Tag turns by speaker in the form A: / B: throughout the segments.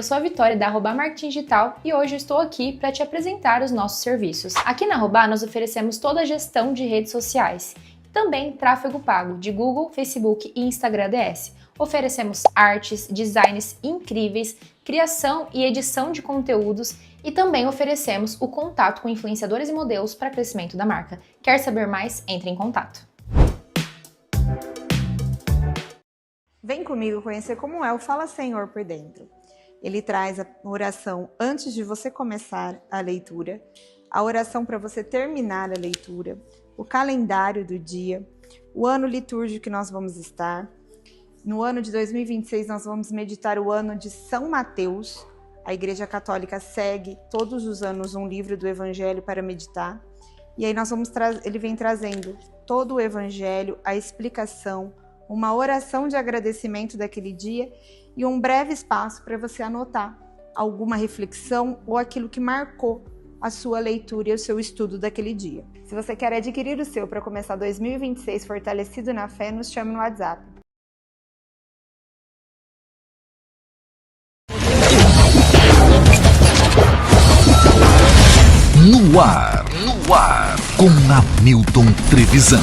A: eu sou a Vitória da Arroba Marketing Digital e hoje eu estou aqui para te apresentar os nossos serviços. Aqui na Arroba nós oferecemos toda a gestão de redes sociais, também tráfego pago de Google, Facebook e Instagram ADS. Oferecemos artes, designs incríveis, criação e edição de conteúdos e também oferecemos o contato com influenciadores e modelos para crescimento da marca. Quer saber mais? Entre em contato.
B: Vem comigo conhecer como é o Fala Senhor por dentro. Ele traz a oração antes de você começar a leitura, a oração para você terminar a leitura, o calendário do dia, o ano litúrgico que nós vamos estar. No ano de 2026 nós vamos meditar o ano de São Mateus. A Igreja Católica segue todos os anos um livro do Evangelho para meditar. E aí ele vem trazendo todo o Evangelho, a explicação, uma oração de agradecimento daquele dia e um breve espaço para você anotar alguma reflexão ou aquilo que marcou a sua leitura e o seu estudo daquele dia. Se você quer adquirir o seu para começar 2026 fortalecido na fé, nos chame no WhatsApp.
C: No ar, com Hamilton Trevisan.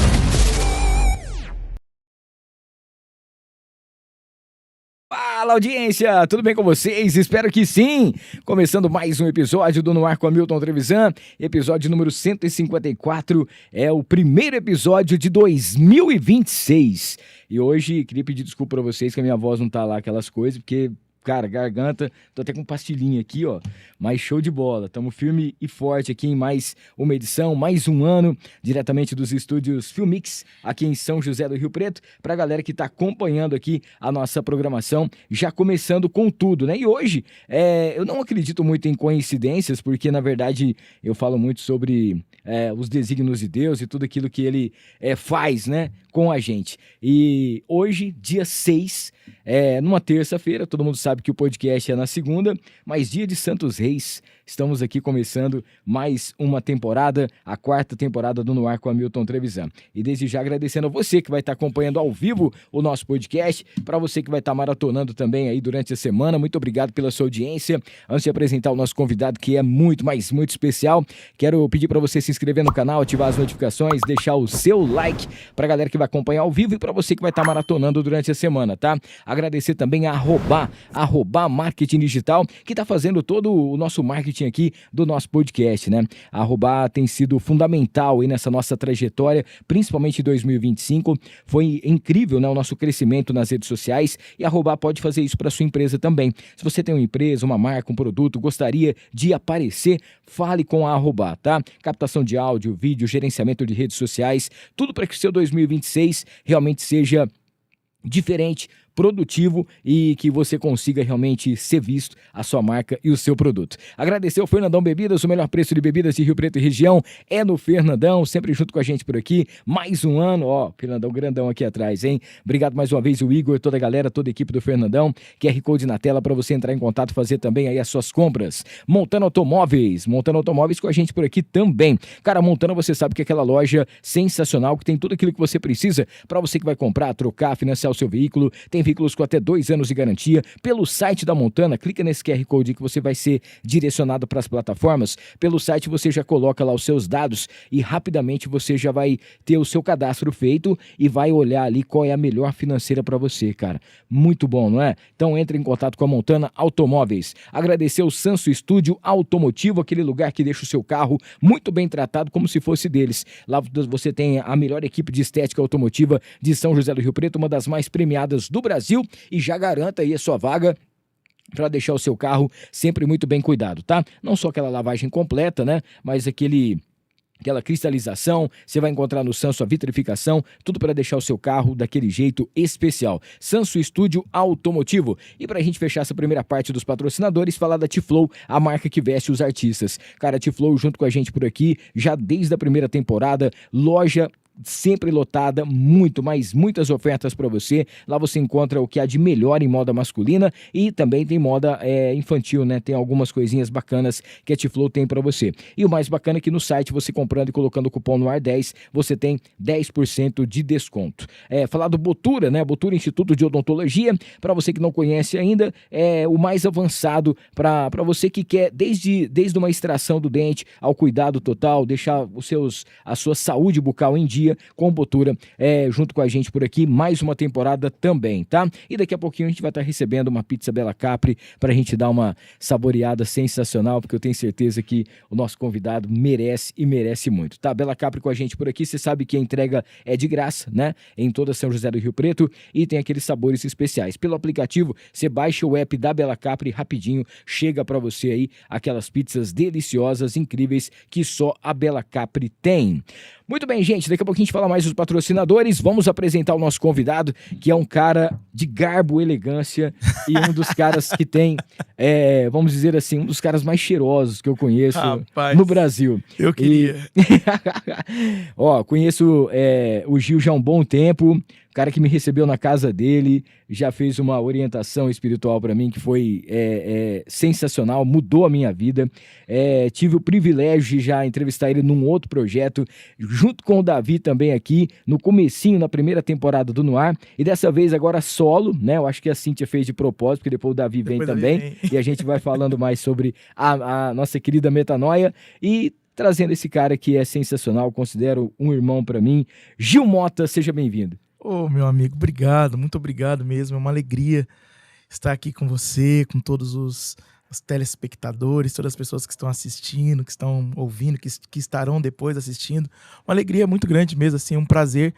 D: Fala, audiência, tudo bem com vocês? Espero que sim! Começando mais um episódio do No Ar com Hamilton Trevisan, episódio número 154, é o primeiro episódio de 2026. E hoje, queria pedir desculpa pra vocês que a minha voz não tá lá aquelas coisas, porque... Cara, garganta, tô até com pastilhinha aqui, ó, mas show de bola. Tamo firme e forte aqui em mais uma edição, mais um ano, diretamente dos estúdios Filmix, aqui em São José do Rio Preto, pra galera que tá acompanhando aqui a nossa programação, já começando com tudo, né? E hoje, eu não acredito muito em coincidências, porque, na verdade, eu falo muito sobre os desígnios de Deus e tudo aquilo que ele faz, né, com a gente. E hoje, dia 6, numa terça-feira, todo mundo sabe que o podcast é na segunda, mas dia de Santos Reis, estamos aqui começando mais uma temporada, a quarta temporada do No Ar com Hamilton Trevisan. E desde já agradecendo a você que vai estar acompanhando ao vivo o nosso podcast, para você que vai estar maratonando também aí durante a semana, muito obrigado pela sua audiência. Antes de apresentar o nosso convidado, que é muito, mas muito especial, quero pedir para você se inscrever no canal, ativar as notificações, deixar o seu like para a galera que vai acompanhar ao vivo e para você que vai estar maratonando durante a semana, tá? Agradecer também a Arroba Marketing Digital, que está fazendo todo o nosso marketing aqui do nosso podcast, né? A Arroba tem sido fundamental aí nessa nossa trajetória, principalmente em 2025. Foi incrível, né, o nosso crescimento nas redes sociais, e a Arroba pode fazer isso para sua empresa também. Se você tem uma empresa, uma marca, um produto, gostaria de aparecer, fale com a Arroba, tá? Captação de áudio, vídeo, gerenciamento de redes sociais, tudo para que o seu 2026 realmente seja diferente, produtivo e que você consiga realmente ser visto, a sua marca e o seu produto. Agradecer ao Fernandão Bebidas, o melhor preço de bebidas de Rio Preto e região é no Fernandão, sempre junto com a gente por aqui. Mais um ano, ó, Fernandão grandão aqui atrás, hein? Obrigado mais uma vez o Igor, toda a galera, toda a equipe do Fernandão. QR Code na tela para você entrar em contato, fazer também aí as suas compras. Montana Automóveis com a gente por aqui também. Cara, Montana, você sabe que é aquela loja sensacional que tem tudo aquilo que você precisa para você que vai comprar, trocar, financiar o seu veículo. Tem veículos com até 2 anos de garantia. Pelo site da Montana, clica nesse QR Code que você vai ser direcionado para as plataformas. Pelo site você já coloca lá os seus dados e rapidamente você já vai ter o seu cadastro feito e vai olhar ali qual é a melhor financeira para você, cara. Muito bom, não é? Então entre em contato com a Montana Automóveis. Agradecer o Sanso Estúdio Automotivo, aquele lugar que deixa o seu carro muito bem tratado, como se fosse deles. Lá você tem a melhor equipe de estética automotiva de São José do Rio Preto, uma das mais premiadas do Brasil, e já garanta aí a sua vaga para deixar o seu carro sempre muito bem cuidado, tá? Não só aquela lavagem completa, né? Mas aquela cristalização, você vai encontrar no Sanso a vitrificação, tudo para deixar o seu carro daquele jeito especial. Sanso Estúdio Automotivo. E para a gente fechar essa primeira parte dos patrocinadores, falar da T-Flow, a marca que veste os artistas. Cara, a T-Flow junto com a gente por aqui, já desde a primeira temporada, loja sempre lotada, muitas ofertas para você. Lá você encontra o que há de melhor em moda masculina e também tem moda infantil, né? Tem algumas coisinhas bacanas que a T-Flow tem para você. E o mais bacana é que no site, você comprando e colocando o cupom NOAR10, você tem 10% de desconto. Falar do Botura, né? Botura Instituto de Odontologia, para você que não conhece ainda, é o mais avançado para você que quer desde uma extração do dente ao cuidado total, deixar a sua saúde bucal em dia com Botura, junto com a gente por aqui, mais uma temporada também, tá? E daqui a pouquinho a gente vai estar recebendo uma pizza Bella Capri pra gente dar uma saboreada sensacional, porque eu tenho certeza que o nosso convidado merece e merece muito, tá? Bella Capri com a gente por aqui, você sabe que a entrega é de graça, né? Em toda São José do Rio Preto e tem aqueles sabores especiais. Pelo aplicativo, você baixa o app da Bella Capri, rapidinho chega pra você aí aquelas pizzas deliciosas, incríveis, que só a Bella Capri tem. Muito bem, gente, daqui a pouquinho a gente fala mais dos patrocinadores, vamos apresentar o nosso convidado, que é um cara de garbo, elegância e um dos caras que tem, vamos dizer assim, um dos caras mais cheirosos que eu conheço, rapaz, no Brasil.
E: Eu queria.
D: Conheço o Gil já há um bom tempo, cara que me recebeu na casa dele, já fez uma orientação espiritual para mim que foi sensacional, mudou a minha vida. Tive o privilégio de já entrevistar ele num outro projeto, junto com o Davi também aqui, no comecinho, na primeira temporada do Noar, e dessa vez agora solo, né? Eu acho que a Cíntia fez de propósito, porque depois o Davi vem também, e a gente vai falando mais sobre a nossa querida Metanoia, e trazendo esse cara que é sensacional, considero um irmão para mim. Gil Mota, seja bem-vindo.
E: Meu amigo, obrigado, muito obrigado mesmo, é uma alegria estar aqui com você, com todos os telespectadores, todas as pessoas que estão assistindo, que estão ouvindo, que estarão depois assistindo. Uma alegria muito grande mesmo, assim, um prazer.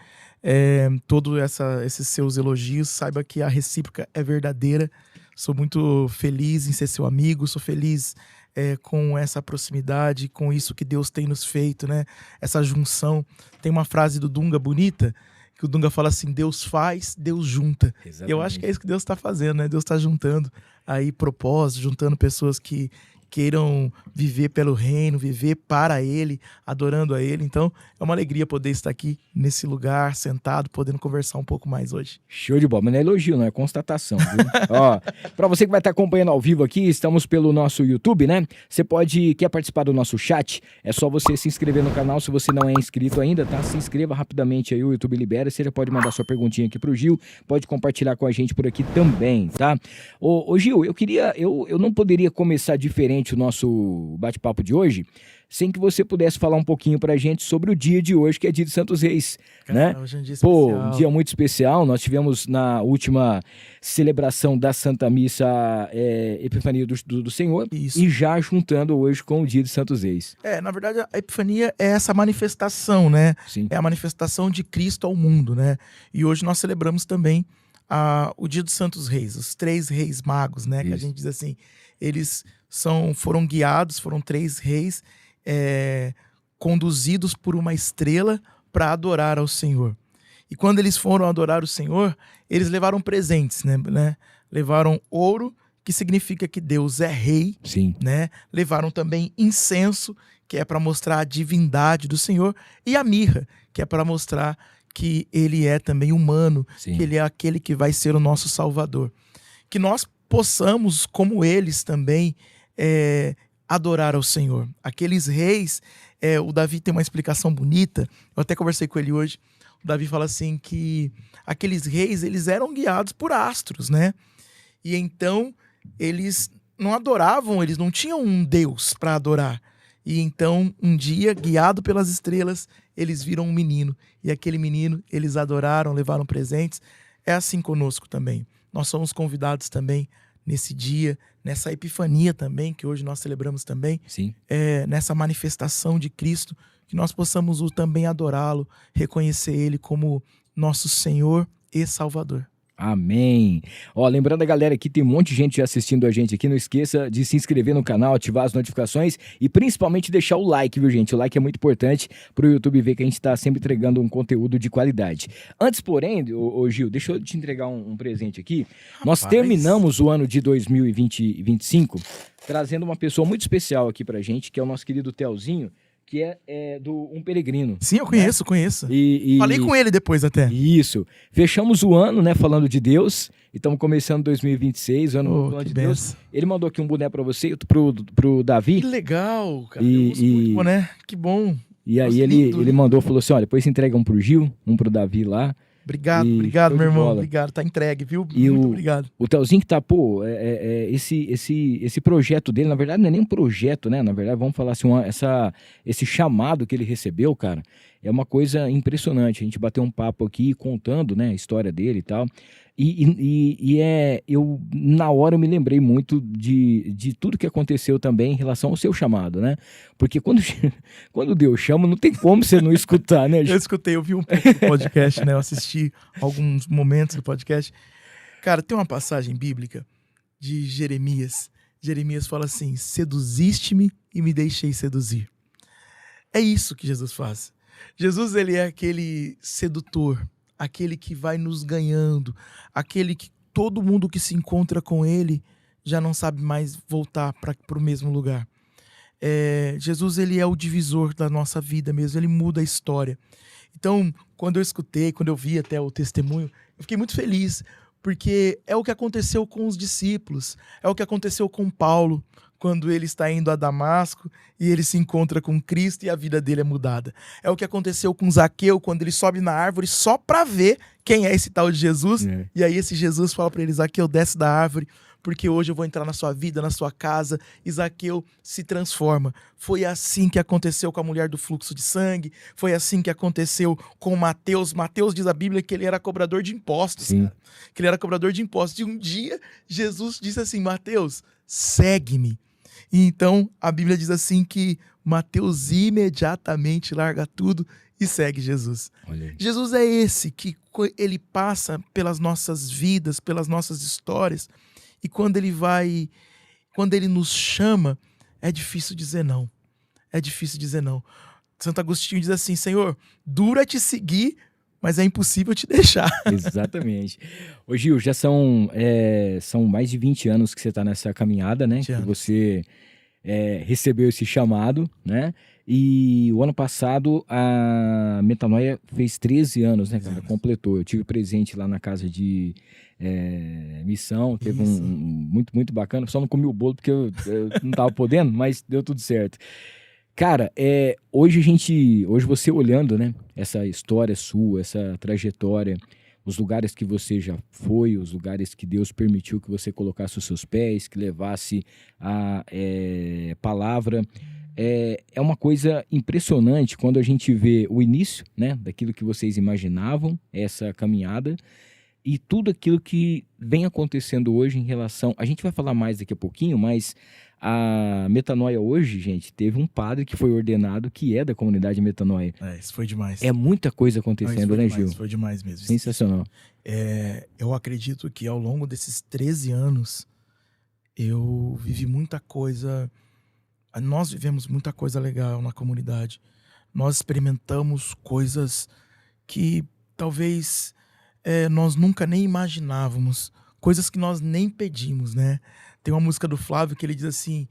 E: Todos esses seus elogios, saiba que a recíproca é verdadeira. Sou muito feliz em ser seu amigo, sou feliz com essa proximidade, com isso que Deus tem nos feito, né? Essa junção. Tem uma frase do Dunga bonita, que o Dunga fala assim: Deus faz, Deus junta. Exatamente. Eu acho que é isso que Deus está fazendo, né? Deus está juntando aí propósitos, juntando pessoas que queiram viver pelo reino, viver para Ele, adorando a Ele. Então, é uma alegria poder estar aqui nesse lugar, sentado, podendo conversar um pouco mais hoje.
D: Show de bola, mas não é elogio, não é constatação, viu? Para você que vai estar acompanhando ao vivo aqui, estamos pelo nosso YouTube, né? Você quer participar do nosso chat, é só você se inscrever no canal, se você não é inscrito ainda, tá? Se inscreva rapidamente aí, o YouTube libera, você já pode mandar sua perguntinha aqui pro Gil, pode compartilhar com a gente por aqui também, tá? Ô Gil, eu não poderia começar diferente o nosso bate-papo de hoje, sem que você pudesse falar um pouquinho pra gente sobre o dia de hoje, que é dia de Santos Reis, né?
E: Hoje é um dia especial.
D: Um dia muito especial. Nós tivemos na última celebração da Santa Missa Epifania do Senhor. Isso. E já juntando hoje com o dia de Santos Reis.
E: Na verdade, a Epifania é essa manifestação, né?
D: Sim.
E: É a manifestação de Cristo ao mundo, né? E hoje nós celebramos também o dia dos Santos Reis, os 3 reis magos, né? Isso. Que a gente diz assim, eles foram guiados, foram 3 reis conduzidos por uma estrela para adorar ao Senhor. E quando eles foram adorar o Senhor, eles levaram presentes, né? Levaram ouro, que significa que Deus é rei.
D: Sim.
E: Né? Levaram também incenso, que é para mostrar a divindade do Senhor, e a mirra, que é para mostrar que ele é também humano,
D: sim,
E: que ele é aquele que vai ser o nosso Salvador. Que nós possamos, como eles também, adorar ao Senhor. Aqueles reis, o Davi tem uma explicação bonita, eu até conversei com ele hoje, o Davi fala assim que aqueles reis, eles eram guiados por astros, né? E então, eles não adoravam, eles não tinham um Deus para adorar. E então, um dia, guiado pelas estrelas, eles viram um menino. E aquele menino, eles adoraram, levaram presentes. É assim conosco também. Nós somos convidados também nesse dia, nessa epifania também, que hoje nós celebramos também.
D: Sim.
E: Nessa manifestação de Cristo, que nós possamos também adorá-lo, reconhecer Ele como nosso Senhor e Salvador.
D: Amém. Lembrando a galera aqui, tem um monte de gente assistindo a gente aqui, não esqueça de se inscrever no canal, ativar as notificações e principalmente deixar o like, viu, gente? O like é muito importante para o YouTube ver que a gente está sempre entregando um conteúdo de qualidade. Antes, porém, Gil, deixa eu te entregar um presente aqui. Rapaz. Nós terminamos o ano de 2025 trazendo uma pessoa muito especial aqui pra gente, que é o nosso querido Telzinho, que é do Um Peregrino.
E: Sim, eu conheço. Falei com ele depois até.
D: Isso. Fechamos o ano, né, falando de Deus. E estamos começando 2026, o ano falando de Deus.
E: Benção.
D: Ele mandou aqui um boné pra você, pro Davi.
E: Que legal, cara.
D: E-
E: Eu uso muito
D: e-
E: boné. Que bom.
D: E aí
E: Nossa,
D: ele
E: lindo.
D: mandou, falou assim, olha, depois você entrega um pro Gil, um pro Davi lá.
E: Obrigado,
D: E
E: obrigado,
D: show
E: meu
D: de
E: irmão.
D: bola.
E: Obrigado, tá entregue, viu?
D: E
E: Muito
D: o-
E: obrigado.
D: O Telzinho que tá, pô, esse projeto dele, na verdade não é nem um projeto, né? Na verdade, vamos falar assim, esse chamado que ele recebeu, cara, é uma coisa impressionante. A gente bateu um papo aqui contando, né, a história dele e tal. Na hora eu me lembrei muito de tudo que aconteceu também em relação ao seu chamado, né? Porque quando Deus chama, não tem como você não escutar, né?
E: Eu escutei, eu vi um pouco do podcast, né? Eu assisti alguns momentos do podcast. Cara, tem uma passagem bíblica de Jeremias. Jeremias fala assim: seduziste-me e me deixei seduzir. É isso que Jesus faz. Jesus, ele é aquele sedutor, aquele que vai nos ganhando, aquele que todo mundo que se encontra com ele já não sabe mais voltar para o mesmo lugar. Jesus, ele é o divisor da nossa vida mesmo, ele muda a história. Então, quando eu escutei, quando eu vi até o testemunho, eu fiquei muito feliz, porque é o que aconteceu com os discípulos, é o que aconteceu com Paulo, quando ele está indo a Damasco e ele se encontra com Cristo e a vida dele é mudada. É o que aconteceu com Zaqueu, quando ele sobe na árvore só para ver quem é esse tal de Jesus. E aí esse Jesus fala para ele: Zaqueu, desce da árvore, porque hoje eu vou entrar na sua vida, na sua casa. E Zaqueu se transforma. Foi assim que aconteceu com a mulher do fluxo de sangue, foi assim que aconteceu com Mateus. Mateus diz a Bíblia que ele era cobrador de impostos, cara. Que ele era cobrador de impostos. E um dia Jesus disse assim: Mateus, segue-me. E então a Bíblia diz assim que Mateus imediatamente larga tudo e segue Jesus. Jesus é esse que ele passa pelas nossas vidas, pelas nossas histórias, e quando ele nos chama, é difícil dizer não. É difícil dizer não. Santo Agostinho diz assim: Senhor, duro é te seguir, mas é impossível te deixar.
D: Exatamente. Ô Gil, já são mais de 20 anos que você está nessa caminhada, né? Que você recebeu esse chamado, né? E o ano passado a Metanoia fez 13 anos, né, cara? Completou. Eu tive presente lá na casa de missão, teve muito, muito bacana. Só não comi o bolo porque eu não tava podendo, mas deu tudo certo. Cara, hoje você olhando, né, essa história sua, essa trajetória, os lugares que você já foi, os lugares que Deus permitiu que você colocasse os seus pés, que levasse a palavra, é uma coisa impressionante quando a gente vê o início, né, daquilo que vocês imaginavam, essa caminhada, e tudo aquilo que vem acontecendo hoje em relação... A gente vai falar mais daqui a pouquinho, mas a Metanoia hoje, gente, teve um padre que foi ordenado que é da comunidade Metanoia.
E: Isso foi demais.
D: É muita coisa acontecendo, né, Gil?
E: Isso foi demais mesmo.
D: Sensacional.
E: Eu acredito que ao longo desses 13 anos, eu vivi muita coisa... Nós vivemos muita coisa legal na comunidade. Nós experimentamos coisas que talvez nós nunca nem imaginávamos. Coisas que nós nem pedimos, né? Tem uma música do Flávio que ele diz assim: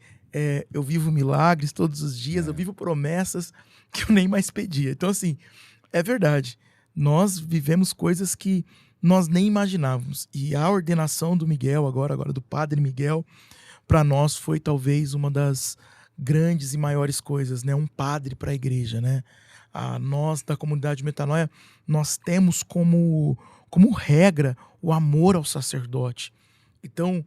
E: eu vivo milagres todos os dias, eu vivo promessas que eu nem mais pedia. Então, assim, é verdade. Nós vivemos coisas que nós nem imaginávamos. E a ordenação do Miguel, agora do Padre Miguel, para nós foi talvez uma das grandes e maiores coisas, né? Um padre para a igreja, né? Nós, da comunidade Metanoia, nós temos como regra o amor ao sacerdote. Então,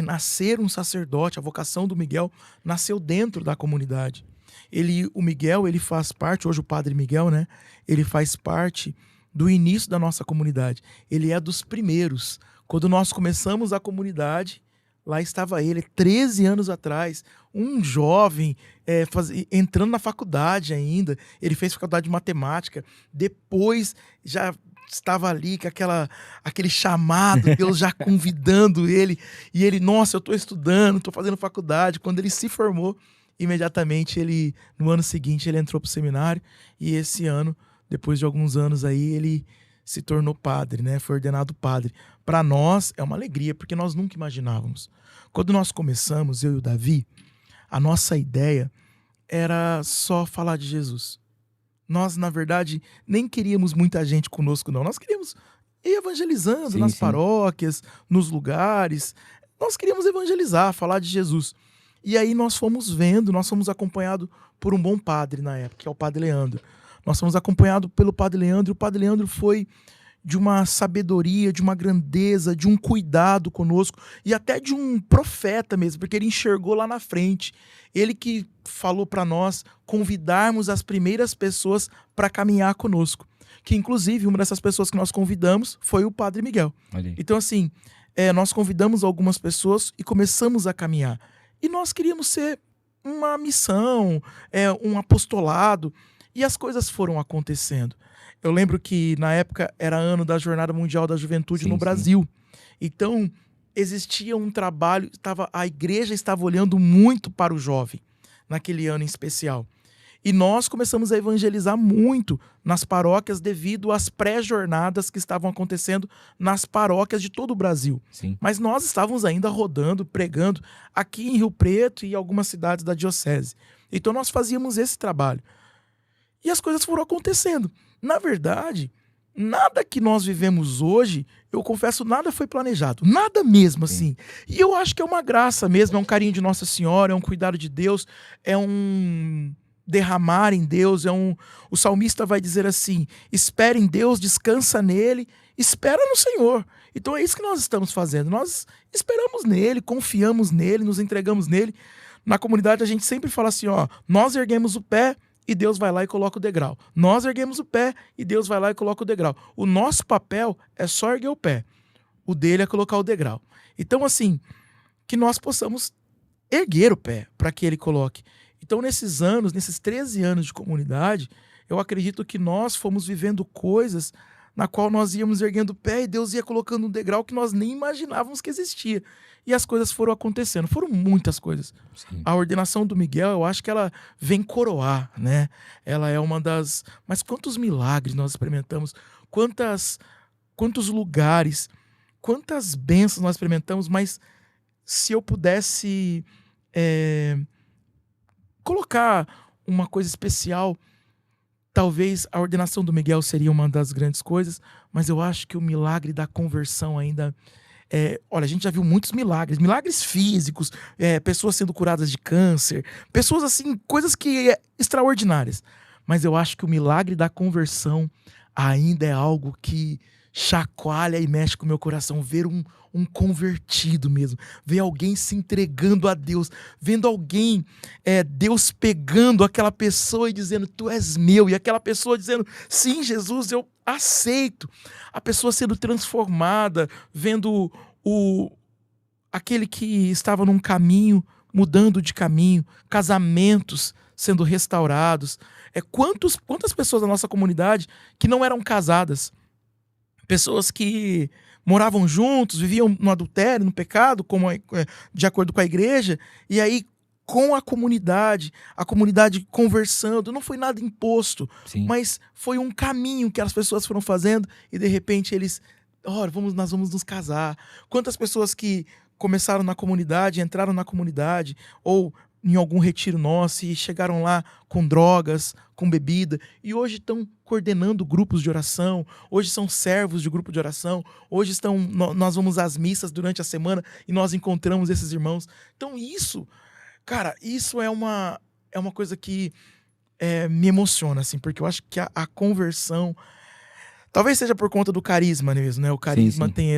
E: nascer um sacerdote, a vocação do Miguel nasceu dentro da comunidade. O Miguel, ele faz parte, hoje o Padre Miguel, né? Ele faz parte do início da nossa comunidade. Ele é dos primeiros. Quando nós começamos a comunidade, lá estava ele, 13 anos atrás, um jovem entrando na faculdade ainda. Ele fez faculdade de matemática, depois já estava ali com aquele chamado, Deus já convidando ele, e ele, nossa, eu estou estudando, estou fazendo faculdade. Quando ele se formou, imediatamente, no ano seguinte, ele entrou para o seminário, e esse ano, depois de alguns anos aí, ele se tornou padre, né? Foi ordenado padre. Para nós é uma alegria, porque nós nunca imaginávamos. Quando nós começamos, eu e o Davi, a nossa ideia era só falar de Jesus. Nós, na verdade, nem queríamos muita gente conosco, não. Nós queríamos ir evangelizando
D: Sim,
E: nas
D: sim.
E: paróquias, nos lugares. Nós queríamos evangelizar, falar de Jesus. E aí nós fomos vendo, nós fomos acompanhados por um bom padre na época, que é o Padre Leandro. Nós fomos acompanhados pelo Padre Leandro, e o Padre Leandro foi de uma sabedoria, de uma grandeza, de um cuidado conosco e até de um profeta mesmo, porque ele enxergou lá na frente. Ele que falou para nós convidarmos as primeiras pessoas para caminhar conosco. Que inclusive uma dessas pessoas que nós convidamos foi o Padre Miguel.
D: Olha aí.
E: Então assim, nós convidamos algumas pessoas e começamos a caminhar. E nós queríamos ser uma missão, um apostolado, e as coisas foram acontecendo. Eu lembro que na época era ano da Jornada Mundial da Juventude
D: Sim,
E: no
D: sim.
E: Brasil. Então existia um trabalho, a igreja estava olhando muito para o jovem naquele ano em especial. E nós começamos a evangelizar muito nas paróquias devido às pré-jornadas que estavam acontecendo nas paróquias de todo o Brasil.
D: Sim.
E: Mas nós estávamos ainda rodando, pregando aqui em Rio Preto e algumas cidades da diocese. Então nós fazíamos esse trabalho. E as coisas foram acontecendo. Na verdade, nada que nós vivemos hoje, eu confesso, nada foi planejado. Nada mesmo, assim. E eu acho que é uma graça mesmo, é um carinho de Nossa Senhora, é um cuidado de Deus, é um derramar em Deus, o salmista vai dizer assim, espera em Deus, descansa nele, espera no Senhor. Então é isso que nós estamos fazendo. Nós esperamos nele, confiamos nele, nos entregamos nele. Na comunidade a gente sempre fala assim, nós erguemos o pé, e Deus vai lá e coloca o degrau. Nós erguemos o pé e Deus vai lá e coloca o degrau. O nosso papel é só erguer o pé. O dele é colocar o degrau. Então, assim, que nós possamos erguer o pé para que ele coloque. Então, nesses anos, nesses 13 anos de comunidade, eu acredito que nós fomos vivendo coisas na qual nós íamos erguendo o pé e Deus ia colocando um degrau que nós nem imaginávamos que existia. E as coisas foram acontecendo. Foram muitas coisas.
D: Sim.
E: A ordenação do Miguel, eu acho que ela vem coroar, né? Ela é uma das... Mas quantos milagres nós experimentamos? Quantos lugares? Quantas bênçãos nós experimentamos? Mas se eu pudesse colocar uma coisa especial, talvez a ordenação do Miguel seria uma das grandes coisas, mas eu acho que o milagre da conversão ainda... olha, a gente já viu muitos milagres físicos, pessoas sendo curadas de câncer, pessoas assim, coisas que extraordinárias. Mas eu acho que o milagre da conversão ainda é algo que chacoalha e mexe com o meu coração. Ver um convertido mesmo, ver alguém se entregando a Deus, vendo alguém, Deus pegando aquela pessoa e dizendo, tu és meu, e aquela pessoa dizendo, sim, Jesus, eu aceito. A pessoa sendo transformada, vendo aquele que estava num caminho, mudando de caminho, casamentos sendo restaurados. Quantas pessoas da nossa comunidade que não eram casadas, pessoas que moravam juntos, viviam no adultério, no pecado, de acordo com a igreja, e aí com a comunidade conversando, não foi nada imposto,
D: Sim.
E: mas foi um caminho que as pessoas foram fazendo e de repente eles, nós vamos nos casar. Quantas pessoas que começaram na comunidade, entraram na comunidade, ou em algum retiro nosso e chegaram lá com drogas, com bebida, e hoje estão coordenando grupos de oração, hoje são servos de grupo de oração, hoje nós vamos às missas durante a semana e nós encontramos esses irmãos. Então isso, cara, isso é uma coisa que me emociona, assim, porque eu acho que a conversão, talvez seja por conta do carisma mesmo, né? O carisma
D: Sim.
E: tem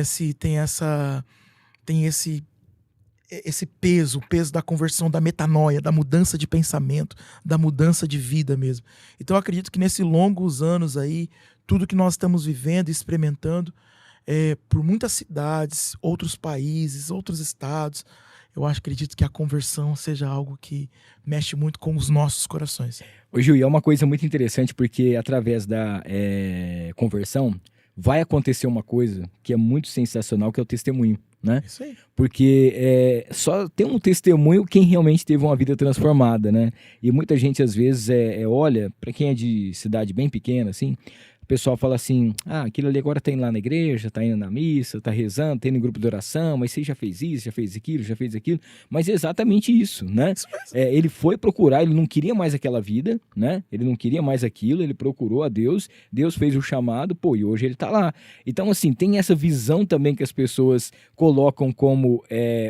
E: esse peso, o peso da conversão, da metanoia, da mudança de pensamento, da mudança de vida mesmo. Então eu acredito que nesses longos anos aí, tudo que nós estamos vivendo e experimentando, por muitas cidades, outros países, outros estados, acredito que a conversão seja algo que mexe muito com os nossos corações.
D: Ô Gil, e é uma coisa muito interessante porque através da conversão vai acontecer uma coisa que é muito sensacional, que é o testemunho, né?
E: Isso aí.
D: Porque só tem um testemunho quem realmente teve uma vida transformada, né? E muita gente às vezes olha, para quem é de cidade bem pequena, assim, o pessoal fala assim, aquilo ali agora tá indo lá na igreja, tá indo na missa, tá rezando, tá indo em grupo de oração, mas você já fez isso, já fez aquilo, mas é exatamente isso, né? Ele foi procurar, ele não queria mais aquela vida, né? Ele não queria mais aquilo, ele procurou a Deus, Deus fez o chamado, e hoje ele tá lá. Então, assim, tem essa visão também que as pessoas colocam como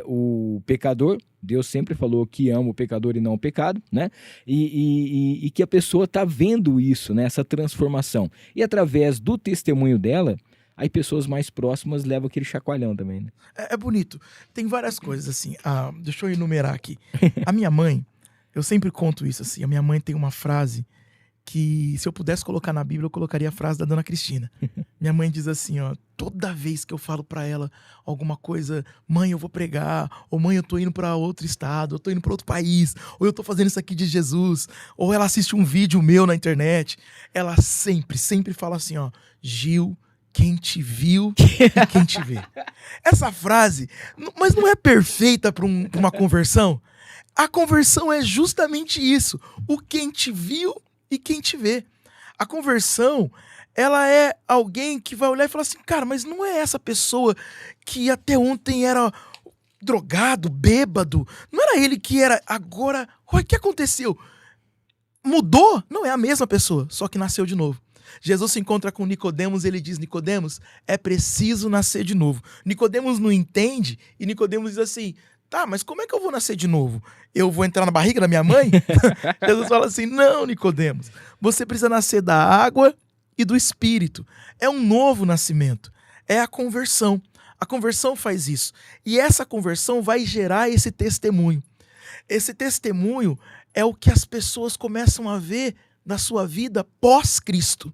D: o pecador. Deus sempre falou que ama o pecador e não o pecado, né? E que a pessoa está vendo isso, né? Essa transformação. E através do testemunho dela, aí pessoas mais próximas levam aquele chacoalhão também, né?
E: É bonito. Tem várias coisas, assim. Deixa eu enumerar aqui. A minha mãe, eu sempre conto isso, assim. A minha mãe tem uma frase que, se eu pudesse colocar na Bíblia, eu colocaria a frase da Dona Cristina. Minha mãe diz assim, toda vez que eu falo pra ela alguma coisa, mãe, eu vou pregar, ou mãe, eu tô indo pra outro estado, eu tô indo pra outro país, ou eu tô fazendo isso aqui de Jesus, ou ela assiste um vídeo meu na internet, ela sempre fala assim, Gil, quem te viu e quem te vê. Essa frase, mas não é perfeita pra uma conversão? A conversão é justamente isso, o quem te viu e quem te vê. A conversão, ela é alguém que vai olhar e falar assim, cara, mas não é essa pessoa que até ontem era drogado, bêbado, não era ele que era, agora, o que aconteceu? Mudou? Não, é a mesma pessoa, só que nasceu de novo. Jesus se encontra com Nicodemos e ele diz, Nicodemos, é preciso nascer de novo. Nicodemos não entende e Nicodemos diz assim, tá, mas como é que eu vou nascer de novo? Eu vou entrar na barriga da minha mãe? Jesus fala assim, não, Nicodemos, você precisa nascer da água e do Espírito. É um novo nascimento, é a conversão. A conversão faz isso. E essa conversão vai gerar esse testemunho. Esse testemunho é o que as pessoas começam a ver na sua vida pós-Cristo.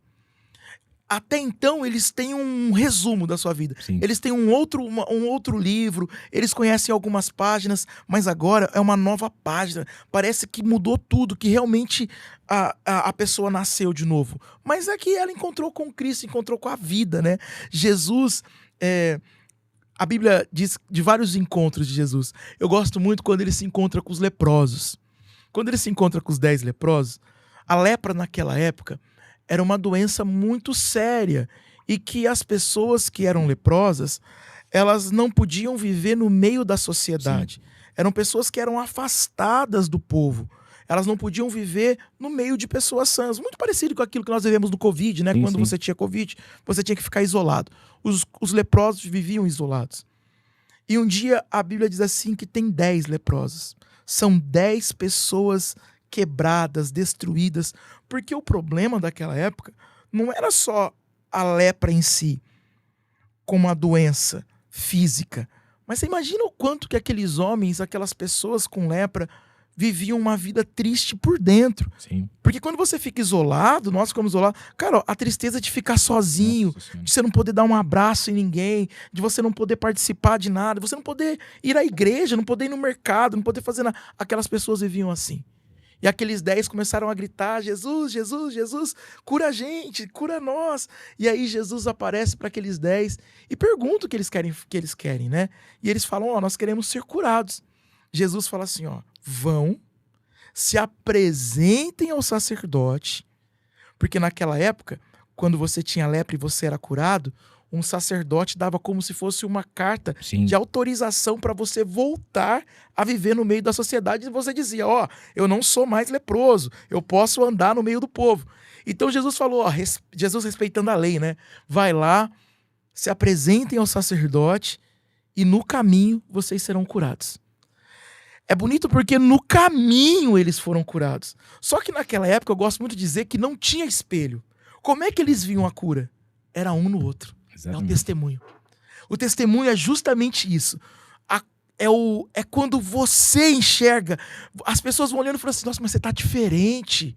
E: Até então, eles têm um resumo da sua vida.
D: Sim.
E: Eles têm um outro livro, eles conhecem algumas páginas, mas agora é uma nova página. Parece que mudou tudo, que realmente a pessoa nasceu de novo. Mas é que ela encontrou com Cristo, encontrou com a vida, né? Jesus, a Bíblia diz de vários encontros de Jesus. Eu gosto muito quando ele se encontra com os leprosos. Quando ele se encontra com os 10 leprosos, a lepra naquela época era uma doença muito séria e que as pessoas que eram leprosas, elas não podiam viver no meio da sociedade. Sim. Eram pessoas que eram afastadas do povo. Elas não podiam viver no meio de pessoas sãs. Muito parecido com aquilo que nós vivemos no Covid, né? Quando você tinha Covid, você tinha que ficar isolado. Os leprosos viviam isolados. E um dia a Bíblia diz assim que tem 10 leprosos. São 10 pessoas quebradas, destruídas, porque o problema daquela época não era só a lepra em si, como uma doença física, mas você imagina o quanto que aqueles homens, aquelas pessoas com lepra, viviam uma vida triste por dentro.
D: Sim.
E: Porque quando você fica isolado, nós ficamos isolados, cara, a tristeza de ficar sozinho, de você não poder dar um abraço em ninguém, de você não poder participar de nada, de você não poder ir à igreja, não poder ir no mercado, não poder fazer nada. Aquelas pessoas viviam assim. E aqueles 10 começaram a gritar, Jesus, Jesus, Jesus, cura a gente, cura nós. E aí Jesus aparece para aqueles 10 e pergunta o que eles querem, né? E eles falam, nós queremos ser curados. Jesus fala assim, vão, se apresentem ao sacerdote, porque naquela época, quando você tinha lepra e você era curado, um sacerdote dava como se fosse uma carta de autorização para você voltar a viver no meio da sociedade. E você dizia, eu não sou mais leproso, eu posso andar no meio do povo. Então Jesus falou, Jesus respeitando a lei, né? Vai lá, se apresentem ao sacerdote e no caminho vocês serão curados. É bonito porque no caminho eles foram curados. Só que naquela época eu gosto muito de dizer que não tinha espelho. Como é que eles viam a cura? Era um no outro. Exatamente. É o testemunho. O testemunho é justamente isso. É quando você enxerga. As pessoas vão olhando e falam assim, nossa, mas você tá diferente.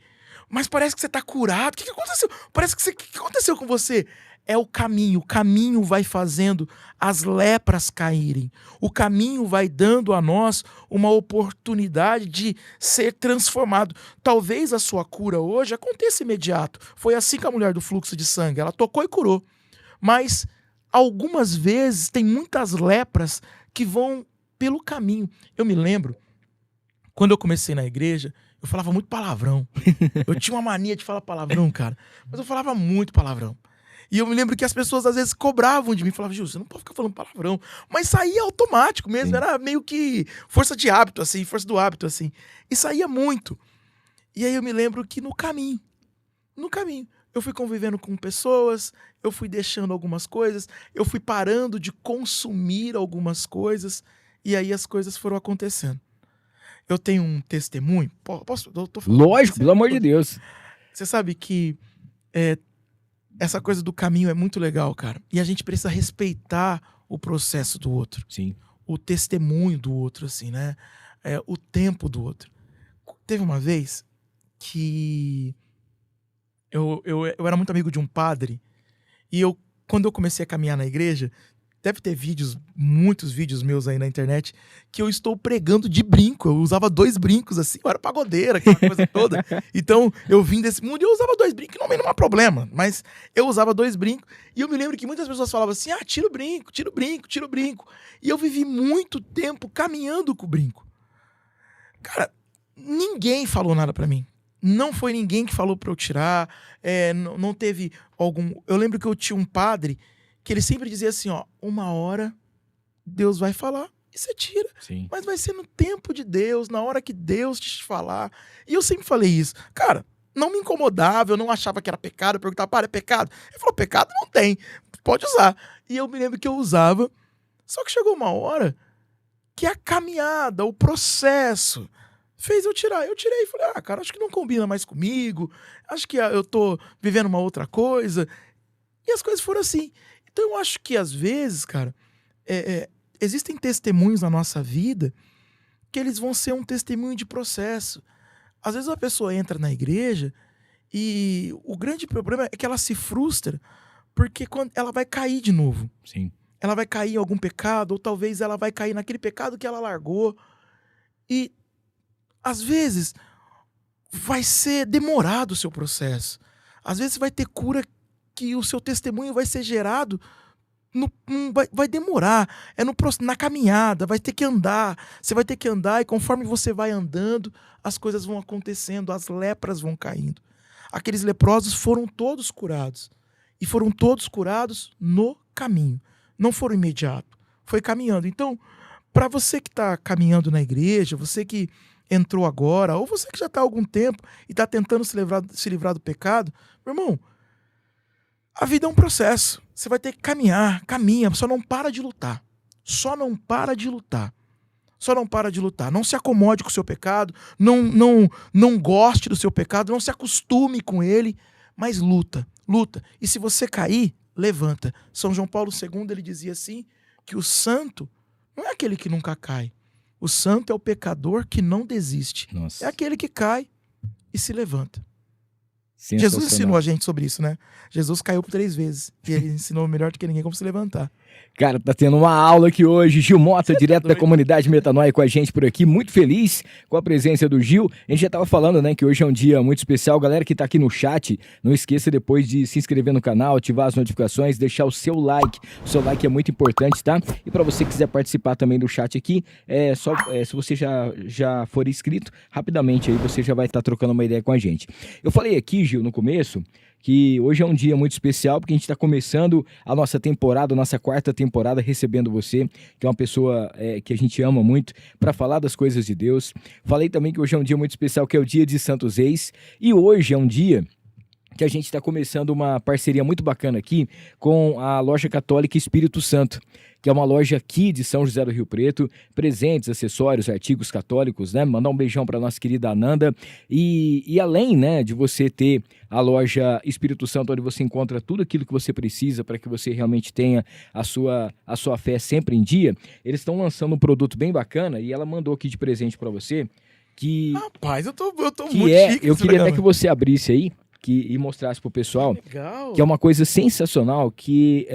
E: Mas parece que você tá curado. O que aconteceu? O que aconteceu com você? É o caminho. O caminho vai fazendo as lepras caírem. O caminho vai dando a nós uma oportunidade de ser transformado. Talvez a sua cura hoje aconteça imediato. Foi assim com a mulher do fluxo de sangue. Ela tocou e curou. Mas algumas vezes tem muitas lepras que vão pelo caminho. Eu me lembro, quando eu comecei na igreja, eu falava muito palavrão. Eu tinha uma mania de falar palavrão, cara. Mas eu falava muito palavrão. E eu me lembro que as pessoas às vezes cobravam de mim. Falavam, Gil, você não pode ficar falando palavrão. Mas saía automático mesmo.
D: Sim.
E: Era meio que força de hábito, assim. Força do hábito, assim. E saía muito. E aí eu me lembro que no caminho, eu fui convivendo com pessoas, eu fui deixando algumas coisas, eu fui parando de consumir algumas coisas. E aí as coisas foram acontecendo. Eu tenho um testemunho. Posso? Eu tô falando.
D: Lógico, pelo amor de Deus.
E: Você sabe que essa coisa do caminho é muito legal, cara. E a gente precisa respeitar o processo do outro.
D: Sim.
E: O testemunho do outro, assim, né? O tempo do outro. Teve uma vez que eu era muito amigo de um padre. E quando eu comecei a caminhar na igreja, deve ter muitos vídeos meus aí na internet, que eu estou pregando de brinco. Eu usava 2 brincos, assim, eu era pagodeira, aquela coisa toda. Então, eu vim desse mundo e eu usava 2 brincos, não há problema. Mas eu usava 2 brincos, e eu me lembro que muitas pessoas falavam assim, tira o brinco, tira o brinco, tira o brinco. E eu vivi muito tempo caminhando com o brinco. Cara, ninguém falou nada pra mim. Não foi ninguém que falou pra eu tirar, não teve algum... Eu lembro que eu tinha um padre que ele sempre dizia assim, uma hora Deus vai falar e você tira.
D: Sim.
E: Mas vai ser no tempo de Deus, na hora que Deus te falar. E eu sempre falei isso. Cara, não me incomodava, eu não achava que era pecado. Eu perguntava, é pecado? Ele falou, pecado não tem, pode usar. E eu me lembro que eu usava, só que chegou uma hora que a caminhada, o processo, fez eu tirar. Eu tirei e falei, cara, acho que não combina mais comigo, acho que eu tô vivendo uma outra coisa. E as coisas foram assim. Então eu acho que às vezes, cara, existem testemunhos na nossa vida que eles vão ser um testemunho de processo. Às vezes a pessoa entra na igreja e o grande problema é que ela se frustra porque quando ela vai cair de novo.
D: Sim.
E: Ela vai cair em algum pecado, ou talvez ela vai cair naquele pecado que ela largou. E às vezes vai ser demorado o seu processo. Às vezes vai ter cura que o seu testemunho vai ser gerado, vai demorar, na caminhada, vai ter que andar, você vai ter que andar e conforme você vai andando, as coisas vão acontecendo, as lepras vão caindo. Aqueles leprosos foram todos curados, e foram todos curados no caminho, não foram imediato, foi caminhando. Então, para você que está caminhando na igreja, você que entrou agora, ou você que já está há algum tempo e está tentando se livrar do pecado, meu irmão, a vida é um processo. Você vai ter que caminha, só não para de lutar. Só não para de lutar. Não se acomode com o seu pecado, não goste do seu pecado, não se acostume com ele, mas luta. E se você cair, levanta. São João Paulo II, ele dizia assim, que o santo não é aquele que nunca cai. O santo é o pecador que não desiste.
D: Nossa.
E: É aquele que cai e se levanta.
D: Sensacional.
E: Jesus ensinou a gente sobre isso, né? Jesus caiu por 3 vezes. E ele ensinou melhor do que ninguém como se levantar.
D: Cara, tá tendo uma aula aqui hoje. Gil Mota, direto da comunidade Metanoia com a gente por aqui. Muito feliz com a presença do Gil. A gente já tava falando, né, que hoje é um dia muito especial. Galera que tá aqui no chat, não esqueça depois de se inscrever no canal, ativar as notificações, deixar o seu like. O seu like é muito importante, tá? E pra você que quiser participar também do chat aqui, se você já for inscrito, rapidamente aí você já vai estar trocando uma ideia com a gente. Eu falei aqui, Gil, no começo, que hoje é um dia muito especial, porque a gente está começando a nossa temporada, a nossa 4ª temporada, recebendo você, que é uma pessoa que a gente ama muito, para falar das coisas de Deus. Falei também que hoje é um dia muito especial, que é o dia de Santos Reis, e hoje é um dia que a gente está começando uma parceria muito bacana aqui com a Loja Católica Espírito Santo, que é uma loja aqui de São José do Rio Preto, presentes, acessórios, artigos católicos, né? Mandar um beijão para nossa querida Ananda. E além, né, de você ter a loja Espírito Santo, onde você encontra tudo aquilo que você precisa para que você realmente tenha a sua fé sempre em dia, eles estão lançando um produto bem bacana e ela mandou aqui de presente para você que...
E: Rapaz, eu tô
D: que
E: muito chique.
D: eu queria até que você abrisse aí e mostrasse pro pessoal,
E: Legal.
D: que é uma coisa sensacional, que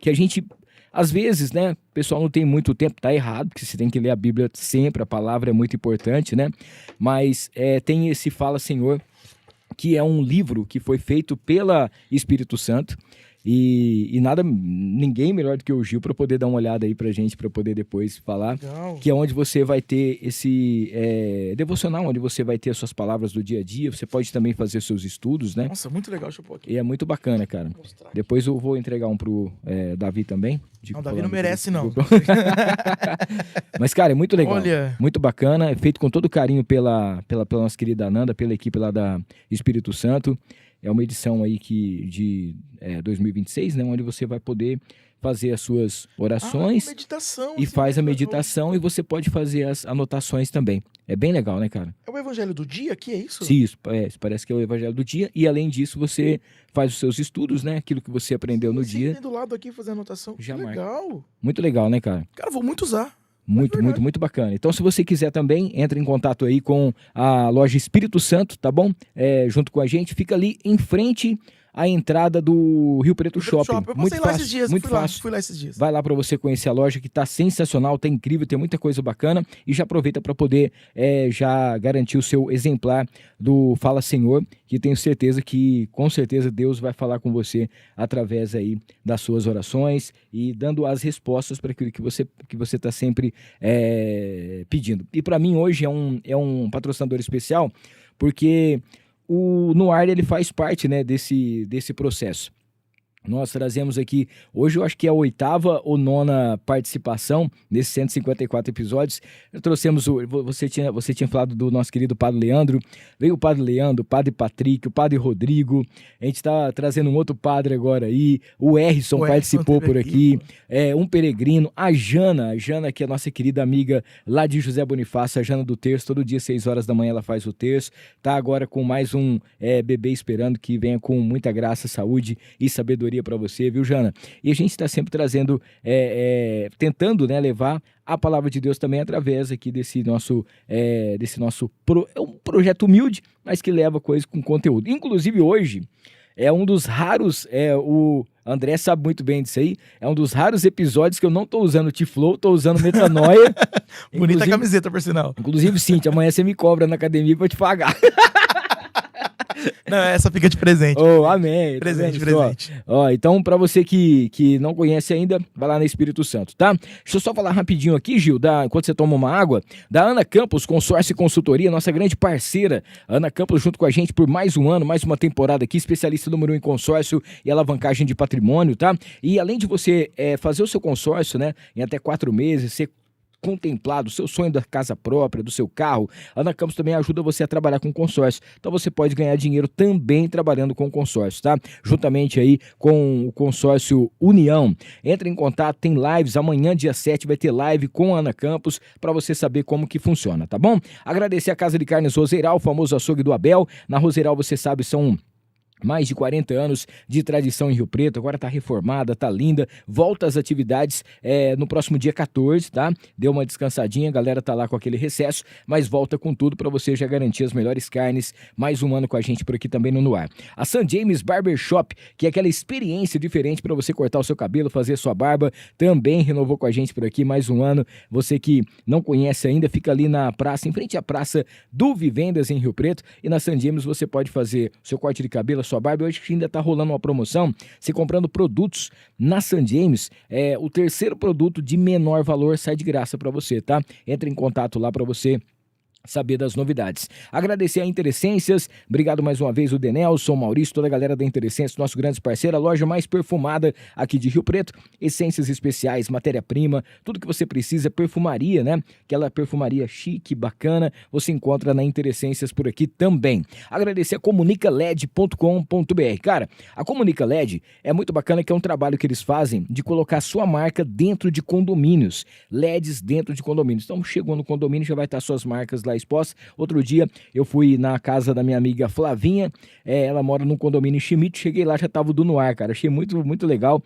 D: a gente... Às vezes, né, o pessoal não tem muito tempo, tá errado, porque você tem que ler a Bíblia sempre, a palavra é muito importante, né? Mas tem esse Fala Senhor, que é um livro que foi feito pela Espírito Santo, E nada, ninguém melhor do que o Gil para poder dar uma olhada aí pra gente, para poder depois falar.
E: Legal.
D: Que é onde você vai ter esse devocional, onde você vai ter as suas palavras do dia a dia. Você pode também fazer seus estudos, né?
E: Nossa, muito legal. Deixa eu pôr aqui.
D: E é muito bacana, cara.
E: Vou mostrar aqui.
D: Depois eu vou entregar um pro Davi também.
E: Não, o Davi não merece, não.
D: Mas, cara, é muito legal.
E: Olha.
D: Muito bacana. É feito com todo carinho pela nossa querida Ananda, pela equipe lá da Espírito Santo. É uma edição aí de 2026, né? Onde você vai poder fazer as suas orações
E: Meditação.
D: e
E: assim,
D: faz a
E: né?
D: meditação e você pode fazer as anotações também. É bem legal, né, cara?
E: É o evangelho do dia aqui, é isso?
D: Sim, isso parece que é o evangelho do dia. E além disso, você faz os seus estudos, né? Aquilo que você aprendeu no dia.
E: Tem do lado aqui fazer anotação.
D: Já
E: Que
D: marca.
E: legal.
D: Muito legal, né, cara?
E: Cara, vou muito usar.
D: Muito,
E: verdade.
D: muito, muito bacana. Então, se você quiser também, entre em contato aí com a loja Espírito Santo, tá bom? Junto com a gente. Fica ali em frente à entrada do Rio Preto Shopping.
E: Eu
D: Muito
E: passei lá
D: fácil,
E: esses dias.
D: muito fácil.
E: Fui lá esses dias.
D: Vai lá para você conhecer a loja que tá sensacional, tá incrível, tem muita coisa bacana e já aproveita para poder já garantir o seu exemplar do Fala Senhor, que tenho certeza que com certeza Deus vai falar com você através aí das suas orações e dando as respostas para aquilo que você está sempre pedindo. E para mim hoje é um patrocinador especial porque o Nuar ele faz parte, né, desse processo. Nós trazemos aqui, hoje eu acho que é a 8ª ou 9ª participação nesses 154 episódios. Trouxemos, você tinha falado do nosso querido Padre Leandro, veio o Padre Leandro, o Padre Patrick, o Padre Rodrigo, a gente está trazendo um outro padre agora aí, o Erison participou por aqui, um peregrino, a Jana que é a nossa querida amiga lá de José Bonifácio, a Jana do Terço, todo dia 6 horas da manhã ela faz o terço, tá agora com mais um bebê esperando que venha com muita graça, saúde e sabedoria para você, viu, Jana? E a gente está sempre trazendo, tentando, né, levar a palavra de Deus também através aqui desse nosso é um projeto humilde, mas que leva coisa com conteúdo. Inclusive hoje é um dos raros, o André sabe muito bem disso aí, é um dos raros episódios que eu não tô usando Tiflow, tô usando Metanoia.
E: Bonita camiseta, por sinal.
D: Inclusive, Cíntia, amanhã você me cobra na academia pra eu te pagar.
E: Não, essa fica de presente.
D: Oh, amém.
E: Presente.
D: Então, para você que não conhece ainda, vai lá no Espírito Santo, tá? Deixa eu só falar rapidinho aqui, Gil, enquanto você toma uma água, da Ana Campos, Consórcio e Consultoria, nossa grande parceira. Ana Campos junto com a gente por mais um ano, mais uma temporada aqui, especialista número 1 em consórcio e alavancagem de patrimônio, tá? E além de você fazer o seu consórcio, né, em até 4 meses, ser contemplado, o seu sonho da casa própria, do seu carro, a Ana Campos também ajuda você a trabalhar com consórcio. Então você pode ganhar dinheiro também trabalhando com consórcio, tá? Juntamente aí com o consórcio União. Entre em contato, tem lives, amanhã dia 7 vai ter live com a Ana Campos para você saber como que funciona, tá bom? Agradecer a Casa de Carnes Roseiral, o famoso açougue do Abel. Na Roseiral, você sabe, são mais de 40 anos de tradição em Rio Preto, agora tá reformada, tá linda, volta às atividades no próximo dia 14, tá? Deu uma descansadinha, a galera tá lá com aquele recesso, mas volta com tudo para você já garantir as melhores carnes, mais um ano com a gente por aqui também no Nuar. A St. James Barber Shop, que é aquela experiência diferente para você cortar o seu cabelo, fazer sua barba, também renovou com a gente por aqui mais um ano. Você que não conhece ainda, fica ali na praça, em frente à praça do Vivendas em Rio Preto, e na St. James você pode fazer o seu corte de cabelo, sua barba. Hoje ainda está rolando uma promoção, você comprando produtos na St. James, o terceiro produto de menor valor sai de graça para você, tá? Entre em contato lá para você saber das novidades. Agradecer a Interessências, obrigado mais uma vez o Denelson, o Maurício, toda a galera da Interessências, nosso grande parceiro, a loja mais perfumada aqui de Rio Preto, essências especiais, matéria-prima, tudo que você precisa, perfumaria, né? Aquela perfumaria chique, bacana, você encontra na Interessências por aqui também. Agradecer a comunicaled.com.br. Cara, a Comunica LED é muito bacana, que é um trabalho que eles fazem de colocar sua marca dentro de condomínios, LEDs dentro de condomínios. Então, chegou no condomínio, já vai estar suas marcas lá exposta. Outro dia eu fui na casa da minha amiga Flavinha, ela mora num condomínio em Schmidt, cheguei lá, já tava do Nuar, cara, achei muito, muito legal.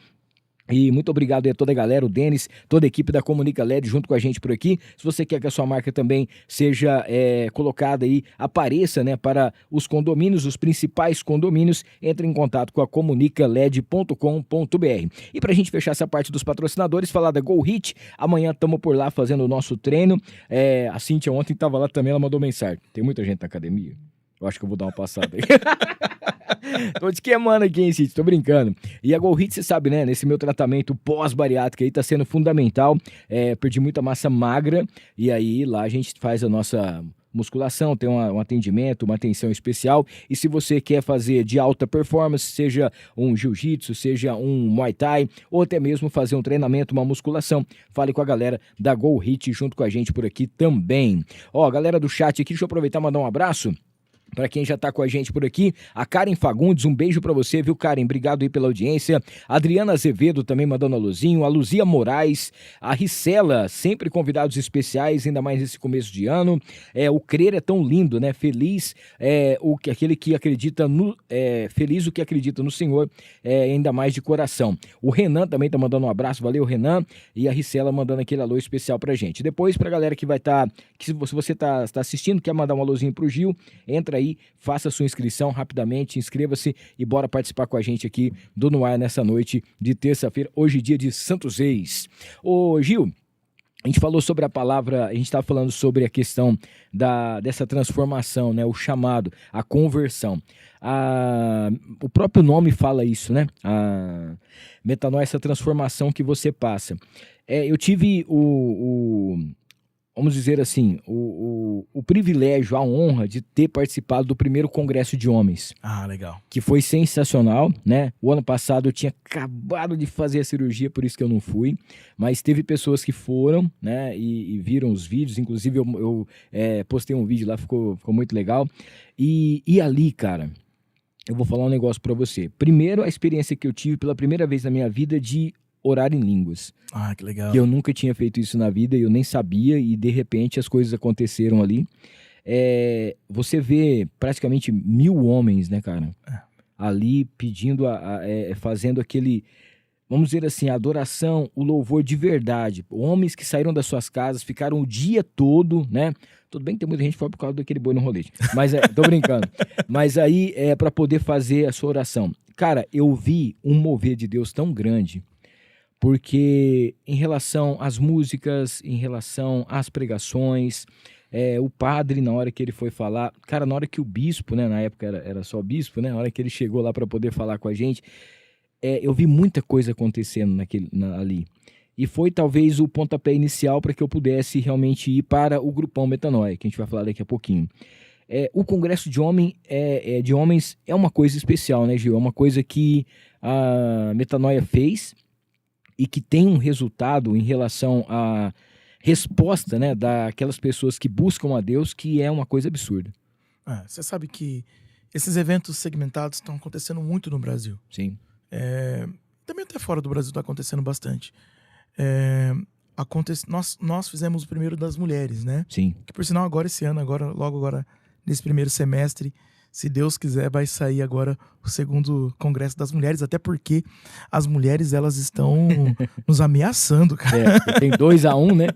D: E muito obrigado a toda a galera, o Denis, toda a equipe da Comunica LED junto com a gente por aqui. Se você quer que a sua marca também seja colocada aí, apareça, né, para os condomínios, os principais condomínios, entre em contato com a comunicaled.com.br. E pra gente fechar essa parte dos patrocinadores, falar da Go Hit, amanhã estamos por lá fazendo o nosso treino. A Cíntia ontem estava lá também, ela mandou mensagem. Tem muita gente na academia? Eu acho que eu vou dar uma passada aí. Tô te queimando aqui, hein, Cid? Tô brincando. E a Go Hit, você sabe, né? Nesse meu tratamento pós-bariátrica aí tá sendo fundamental. Perdi muita massa magra e aí lá a gente faz a nossa musculação, tem um atendimento, uma atenção especial. E se você quer fazer de alta performance, seja um jiu-jitsu, seja um muay thai, ou até mesmo fazer um treinamento, uma musculação, fale com a galera da Go Hit junto com a gente por aqui também. Ó, galera do chat aqui, deixa eu aproveitar e mandar um abraço para quem já tá com a gente por aqui, a Karen Fagundes, um beijo para você, viu, Karen? Obrigado aí pela audiência. A Adriana Azevedo também mandando alôzinho, a Luzia Moraes, a Ricela, sempre convidados especiais, ainda mais nesse começo de ano. O crer é tão lindo, né? Feliz aquele que acredita no... feliz o que acredita no Senhor, ainda mais de coração. O Renan também tá mandando um abraço, valeu, Renan. E a Ricela mandando aquele alô especial pra gente. Depois, pra galera que vai estar... se você tá assistindo, quer mandar um alôzinho pro Gil, entra aí, faça sua inscrição rapidamente, inscreva-se e bora participar com a gente aqui do No Ar nessa noite de terça-feira, hoje dia de Santos Reis. Ô Gil, a gente falou sobre a palavra, a gente estava falando sobre a questão dessa transformação, né? O chamado, a conversão. O próprio nome fala isso, né? A metanoia, essa transformação que você passa. Eu tive vamos dizer assim, o privilégio, a honra de ter participado do primeiro Congresso de Homens.
E: Ah, legal.
D: Que foi sensacional, né? O ano passado eu tinha acabado de fazer a cirurgia, por isso que eu não fui. Mas teve pessoas que foram, né? E viram os vídeos. Inclusive, eu postei um vídeo lá, ficou muito legal. E ali, cara, eu vou falar um negócio pra você. Primeiro, a experiência que eu tive pela primeira vez na minha vida de orar em línguas.
E: Ah, que legal.
D: Que eu nunca tinha feito isso na vida, eu nem sabia, e de repente as coisas aconteceram ali. Você vê praticamente 1000 homens, né, cara? Ali pedindo, fazendo aquele, vamos dizer assim, a adoração, o louvor de verdade. Homens que saíram das suas casas, ficaram o dia todo, né? Tudo bem que tem muita gente que foi por causa daquele boi no rolete, mas tô brincando. Mas aí para poder fazer a sua oração. Cara, eu vi um mover de Deus tão grande, porque em relação às músicas, em relação às pregações, o padre, na hora que ele foi falar, cara, na hora que o bispo, né, na época era só bispo, né, na hora que ele chegou lá para poder falar com a gente, eu vi muita coisa acontecendo ali. E foi talvez o pontapé inicial para que eu pudesse realmente ir para o grupão Metanoia, que a gente vai falar daqui a pouquinho. O Congresso de Homens é uma coisa especial, né, Gil? É uma coisa que a Metanoia fez e que tem um resultado em relação à resposta, né, daquelas pessoas que buscam a Deus, que é uma coisa absurda.
E: Você sabe que esses eventos segmentados estão acontecendo muito no Brasil.
D: Sim.
E: Também até fora do Brasil está acontecendo bastante. Nós fizemos o primeiro das mulheres, né?
D: Sim.
E: Que por sinal esse ano, logo agora, nesse primeiro semestre, se Deus quiser, vai sair agora o segundo Congresso das Mulheres, até porque as mulheres, elas estão nos ameaçando, cara.
D: Tem 2-1, né?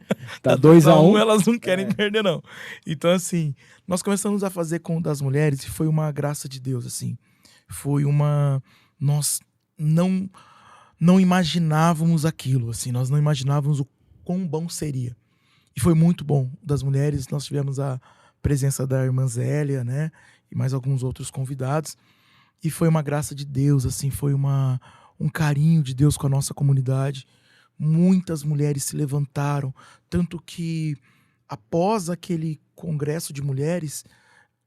D: Tá 2-1.
E: Elas não querem perder, não. Então, assim, nós começamos a fazer com o das mulheres e foi uma graça de Deus, assim. Nós não imaginávamos aquilo, assim. Nós não imaginávamos o quão bom seria. E foi muito bom. Das mulheres, nós tivemos a presença da irmã Zélia, né? E mais alguns outros convidados, e foi uma graça de Deus, assim, foi um carinho de Deus com a nossa comunidade. Muitas mulheres se levantaram, tanto que após aquele congresso de mulheres,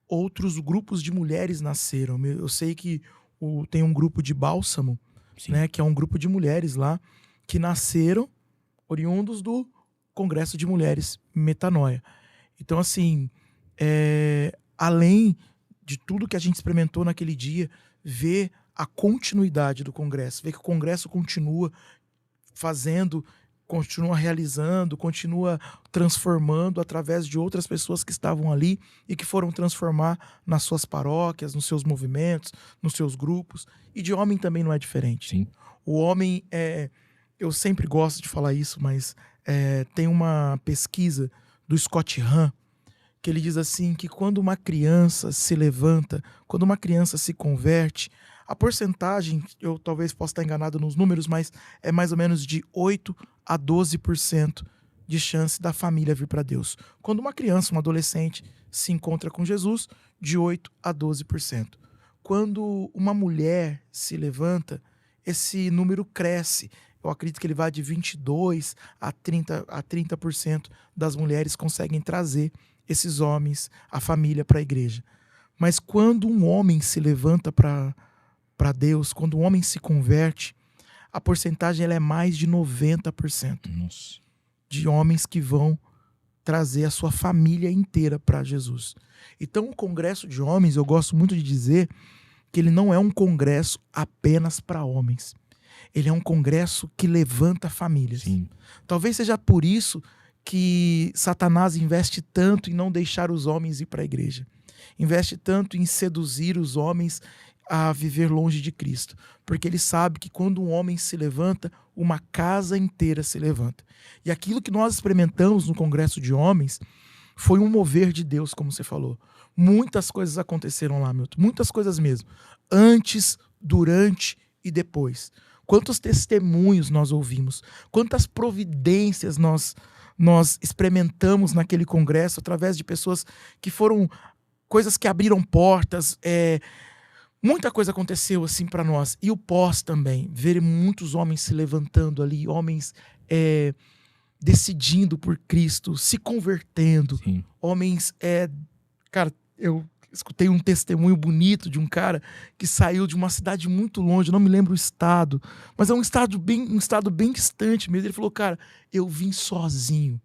E: outros grupos de mulheres nasceram. Eu sei que tem um grupo de Bálsamo, né, que é um grupo de mulheres lá, que nasceram oriundos do Congresso de Mulheres Metanoia. Então, assim, além de tudo que a gente experimentou naquele dia, ver a continuidade do Congresso, ver que o Congresso continua fazendo, continua realizando, continua transformando através de outras pessoas que estavam ali e que foram transformar nas suas paróquias, nos seus movimentos, nos seus grupos. E de homem também não é diferente.
D: Sim.
E: O homem, eu sempre gosto de falar isso, mas tem uma pesquisa do Scott Hahn, que ele diz assim, que quando uma criança se levanta, quando uma criança se converte, a porcentagem, eu talvez possa estar enganado nos números, mas é mais ou menos de 8 a 12% de chance da família vir para Deus. Quando uma criança, um adolescente, se encontra com Jesus, de 8 a 12%. quando uma mulher se levanta, esse número cresce. Eu acredito que ele vai de 22% a 30% das mulheres conseguem trazer esses homens, a família, para a igreja. Mas quando um homem se levanta para Deus, quando um homem se converte, a porcentagem ela é mais de 90%.
D: Nossa.
E: De homens que vão trazer a sua família inteira para Jesus. Então, o congresso de homens, eu gosto muito de dizer que ele não é um congresso apenas para homens. Ele é um congresso que levanta famílias.
D: Sim.
E: Talvez seja por isso que Satanás investe tanto em não deixar os homens ir para a igreja. Investe tanto em seduzir os homens a viver longe de Cristo. Porque ele sabe que quando um homem se levanta, uma casa inteira se levanta. E aquilo que nós experimentamos no congresso de homens foi um mover de Deus, como você falou. Muitas coisas aconteceram lá, Milton. Muitas coisas mesmo. Antes, durante e depois. Quantos testemunhos nós ouvimos. Quantas providências nós experimentamos naquele congresso através de pessoas que foram coisas que abriram portas. Muita coisa aconteceu assim para nós. E o pós também. Ver muitos homens se levantando ali. Homens decidindo por Cristo. Se convertendo.
D: Sim.
E: Homens... Cara, eu escutei um testemunho bonito de um cara que saiu de uma cidade muito longe, não me lembro o estado, mas é um estado bem distante mesmo. Ele falou, cara, eu vim sozinho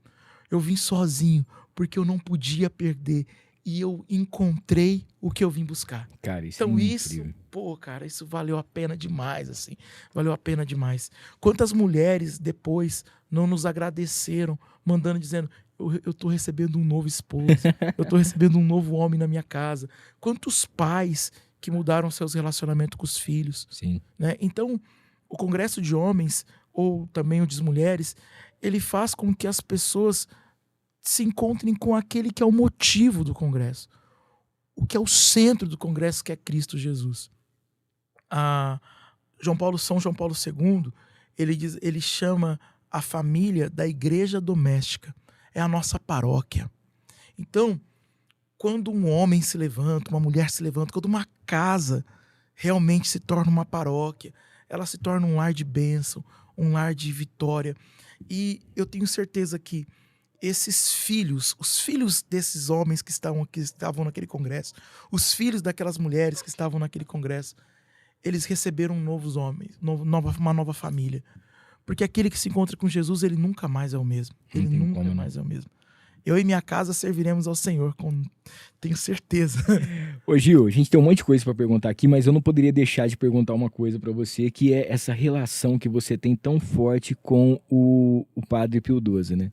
E: porque eu não podia perder e eu encontrei o que eu vim buscar.
D: Cara, isso
E: então
D: é
E: isso, cara, isso valeu a pena demais, assim, valeu a pena demais. Quantas mulheres depois não nos agradeceram, dizendo, eu tô recebendo um novo esposo, eu tô recebendo um novo homem na minha casa. Quantos pais que mudaram seus relacionamentos com os filhos.
D: Sim.
E: Né? Então, o congresso de homens, ou também o de mulheres, ele faz com que as pessoas se encontrem com aquele que é o motivo do congresso. O que é o centro do congresso, que é Cristo Jesus. São João Paulo II, ele chama a família da igreja doméstica. É a nossa paróquia. Então, quando um homem se levanta, uma mulher se levanta, quando uma casa realmente se torna uma paróquia, ela se torna um lar de bênção, um lar de vitória. E eu tenho certeza que esses filhos, os filhos desses homens que estavam naquele congresso, os filhos daquelas mulheres que estavam naquele congresso, eles receberam novos homens, uma nova família. Porque aquele que se encontra com Jesus, ele nunca mais é o mesmo. Ele nunca mais é o mesmo. Eu e minha casa serviremos ao Senhor, tenho certeza.
D: Ô Gil, a gente tem um monte de coisa para perguntar aqui, mas eu não poderia deixar de perguntar uma coisa para você, que é essa relação que você tem tão forte com o Padre Pio XII, né?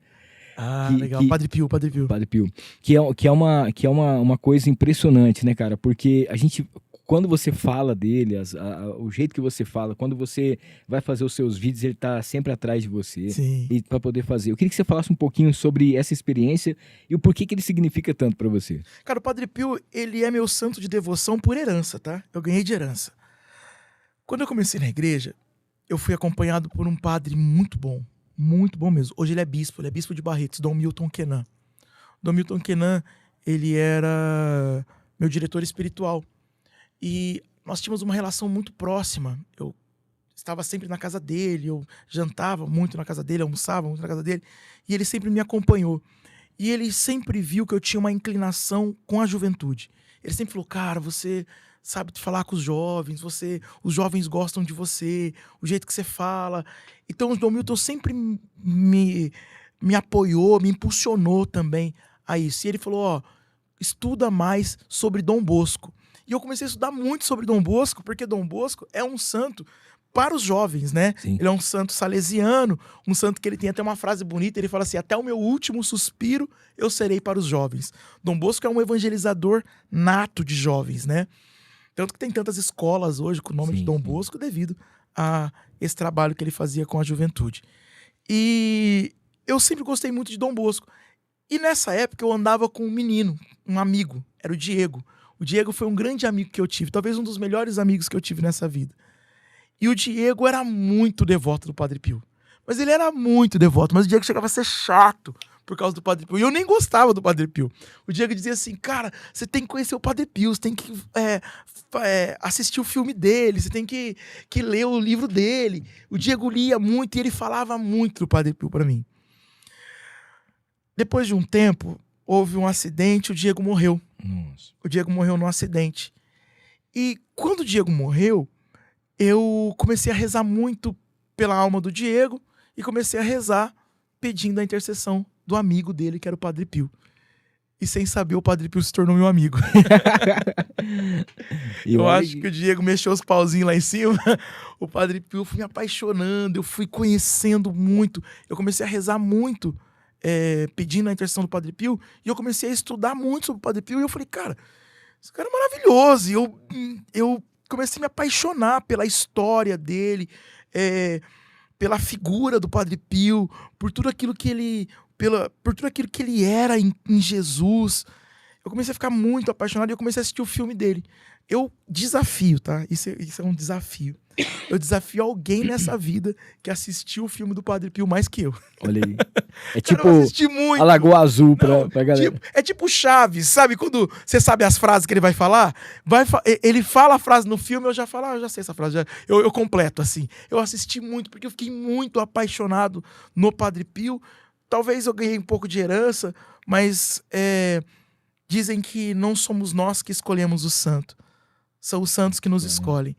E: Legal. Padre Pio.
D: Padre Pio. Que é uma coisa impressionante, né, cara? Porque a gente... Quando você fala dele, o jeito que você fala, quando você vai fazer os seus vídeos, ele tá sempre atrás de você.
E: Sim.
D: E para poder fazer. Eu queria que você falasse um pouquinho sobre essa experiência e o porquê que ele significa tanto para você.
E: Cara, o Padre Pio, ele é meu santo de devoção por herança, tá? Eu ganhei de herança. Quando eu comecei na igreja, eu fui acompanhado por um padre muito bom mesmo. Hoje ele é bispo de Barretos, Dom Milton Kenan. Dom Milton Kenan, ele era meu diretor espiritual. E nós tínhamos uma relação muito próxima. Eu estava sempre na casa dele, eu jantava muito na casa dele, almoçava muito na casa dele, e ele sempre me acompanhou. E ele sempre viu que eu tinha uma inclinação com a juventude. Ele sempre falou, cara, você sabe falar com os jovens, os jovens gostam de você, o jeito que você fala. Então o Dom Milton sempre me apoiou, me impulsionou também a isso. E ele falou, estuda mais sobre Dom Bosco. E eu comecei a estudar muito sobre Dom Bosco, porque Dom Bosco é um santo para os jovens, né?
D: Sim.
E: Ele é um santo salesiano, um santo que ele tem até uma frase bonita, ele fala assim, até o meu último suspiro eu serei para os jovens. Dom Bosco é um evangelizador nato de jovens, né? Tanto que tem tantas escolas hoje com o nome de Dom Bosco devido a esse trabalho que ele fazia com a juventude. E eu sempre gostei muito de Dom Bosco. E nessa época eu andava com um menino, um amigo, era o Diego. O Diego foi um grande amigo que eu tive, talvez um dos melhores amigos que eu tive nessa vida. E o Diego era muito devoto do Padre Pio. Mas ele era muito devoto, mas o Diego chegava a ser chato, por causa do Padre Pio. E eu nem gostava do Padre Pio. O Diego dizia assim, cara, você tem que conhecer o Padre Pio, você tem que assistir o filme dele, você tem que ler o livro dele. O Diego lia muito e ele falava muito do Padre Pio para mim. Depois de um tempo, houve um acidente, o Diego morreu.
D: Nossa.
E: O Diego morreu num acidente. E quando o Diego morreu, eu comecei a rezar muito pela alma do Diego e comecei a rezar pedindo a intercessão do amigo dele, que era o Padre Pio. E sem saber, o Padre Pio se tornou meu amigo. Eu acho que o Diego mexeu os pauzinhos lá em cima. O Padre Pio foi me apaixonando, eu fui conhecendo muito. Eu comecei a rezar muito, pedindo a intercessão do Padre Pio. E eu comecei a estudar muito sobre o Padre Pio. E eu falei, cara, esse cara é maravilhoso. E eu comecei a me apaixonar pela história dele, pela figura do Padre Pio, por tudo aquilo que ele... por tudo aquilo que ele era em Jesus. Eu comecei a ficar muito apaixonado e eu comecei a assistir o filme dele. Eu desafio, tá? Isso é um desafio. Eu desafio alguém nessa vida que assistiu o filme do Padre Pio mais que eu.
D: Olha aí. É
E: Cara,
D: tipo
E: eu assisti muito.
D: a Lagoa Azul pra galera.
E: É tipo Chaves, sabe? Quando você sabe as frases que ele vai falar, ele fala a frase no filme, eu já falo, eu já sei essa frase, eu completo, assim. Eu assisti muito, porque eu fiquei muito apaixonado no Padre Pio. Talvez eu ganhei um pouco de herança, mas dizem que não somos nós que escolhemos o santo. São os santos que nos escolhem.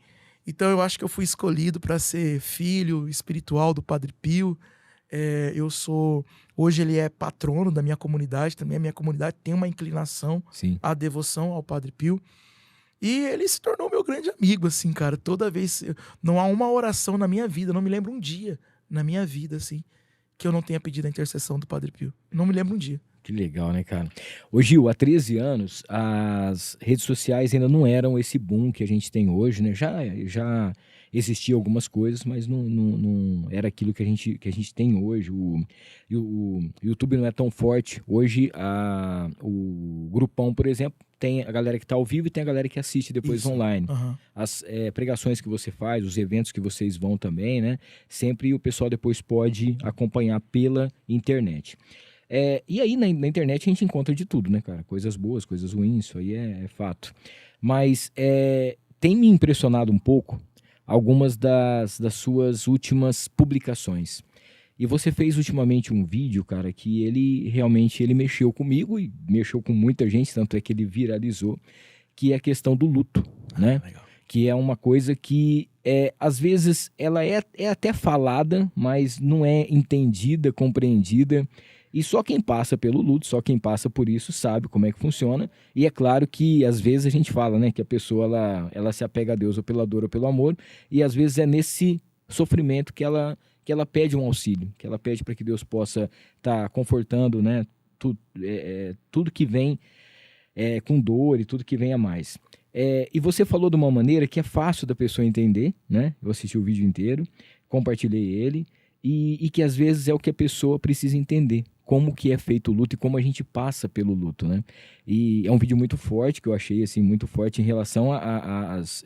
E: Então eu acho que eu fui escolhido para ser filho espiritual do Padre Pio. Hoje ele é patrono da minha comunidade, também a minha comunidade tem uma inclinação à devoção ao Padre Pio. E ele se tornou meu grande amigo, assim, cara. Toda vez, não há uma oração na minha vida, não me lembro um dia na minha vida, assim, que eu não tenha pedido a intercessão do Padre Pio. Não me lembro um dia.
D: Que legal, né, cara? Ô Gil, há 13 anos, as redes sociais ainda não eram esse boom que a gente tem hoje, né? Já existia algumas coisas, mas não era aquilo que a gente tem hoje. O YouTube não é tão forte. Hoje, o Grupão, por exemplo, tem a galera que está ao vivo e tem a galera que assiste depois online.
E: Uhum.
D: As pregações que você faz, os eventos que vocês vão também, né? Sempre o pessoal depois pode acompanhar pela internet. E aí na internet a gente encontra de tudo, né, cara? Coisas boas, coisas ruins, isso aí é fato. Mas tem me impressionado um pouco algumas das suas últimas publicações. E você fez ultimamente um vídeo, cara, que ele realmente mexeu comigo e mexeu com muita gente, tanto é que ele viralizou, que é a questão do luto, né?
E: Legal.
D: Que é uma coisa que, às vezes, ela é até falada, mas não é entendida, compreendida. E só quem passa pelo luto, só quem passa por isso sabe como é que funciona. E é claro que às vezes a gente fala, né, que a pessoa ela se apega a Deus ou pela dor ou pelo amor, e às vezes é nesse sofrimento que ela pede um auxílio, que ela pede para que Deus possa estar confortando, né, tudo que vem com dor e tudo que vem a mais. E você falou de uma maneira que é fácil da pessoa entender, né? Eu assisti o vídeo inteiro, compartilhei ele, e que às vezes é o que a pessoa precisa entender, como que é feito o luto e como a gente passa pelo luto, né? E é um vídeo muito forte, que eu achei, assim, muito forte em relação às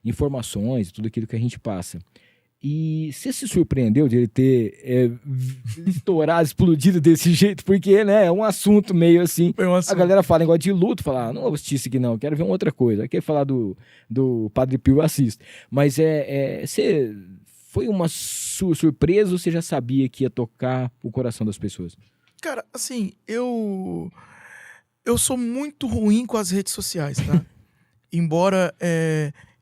D: informações, tudo aquilo que a gente passa. E você se surpreendeu de ele ter estourado, explodido desse jeito? Porque, né, é um assunto meio assim. A galera fala negócio de luto, fala, não vou assistir isso aqui não, quero ver uma outra coisa. Quer falar do Padre Pio, eu assisto. Mas você... Foi uma surpresa ou você já sabia que ia tocar o coração das pessoas?
E: Cara, assim, eu sou muito ruim com as redes sociais, tá? Embora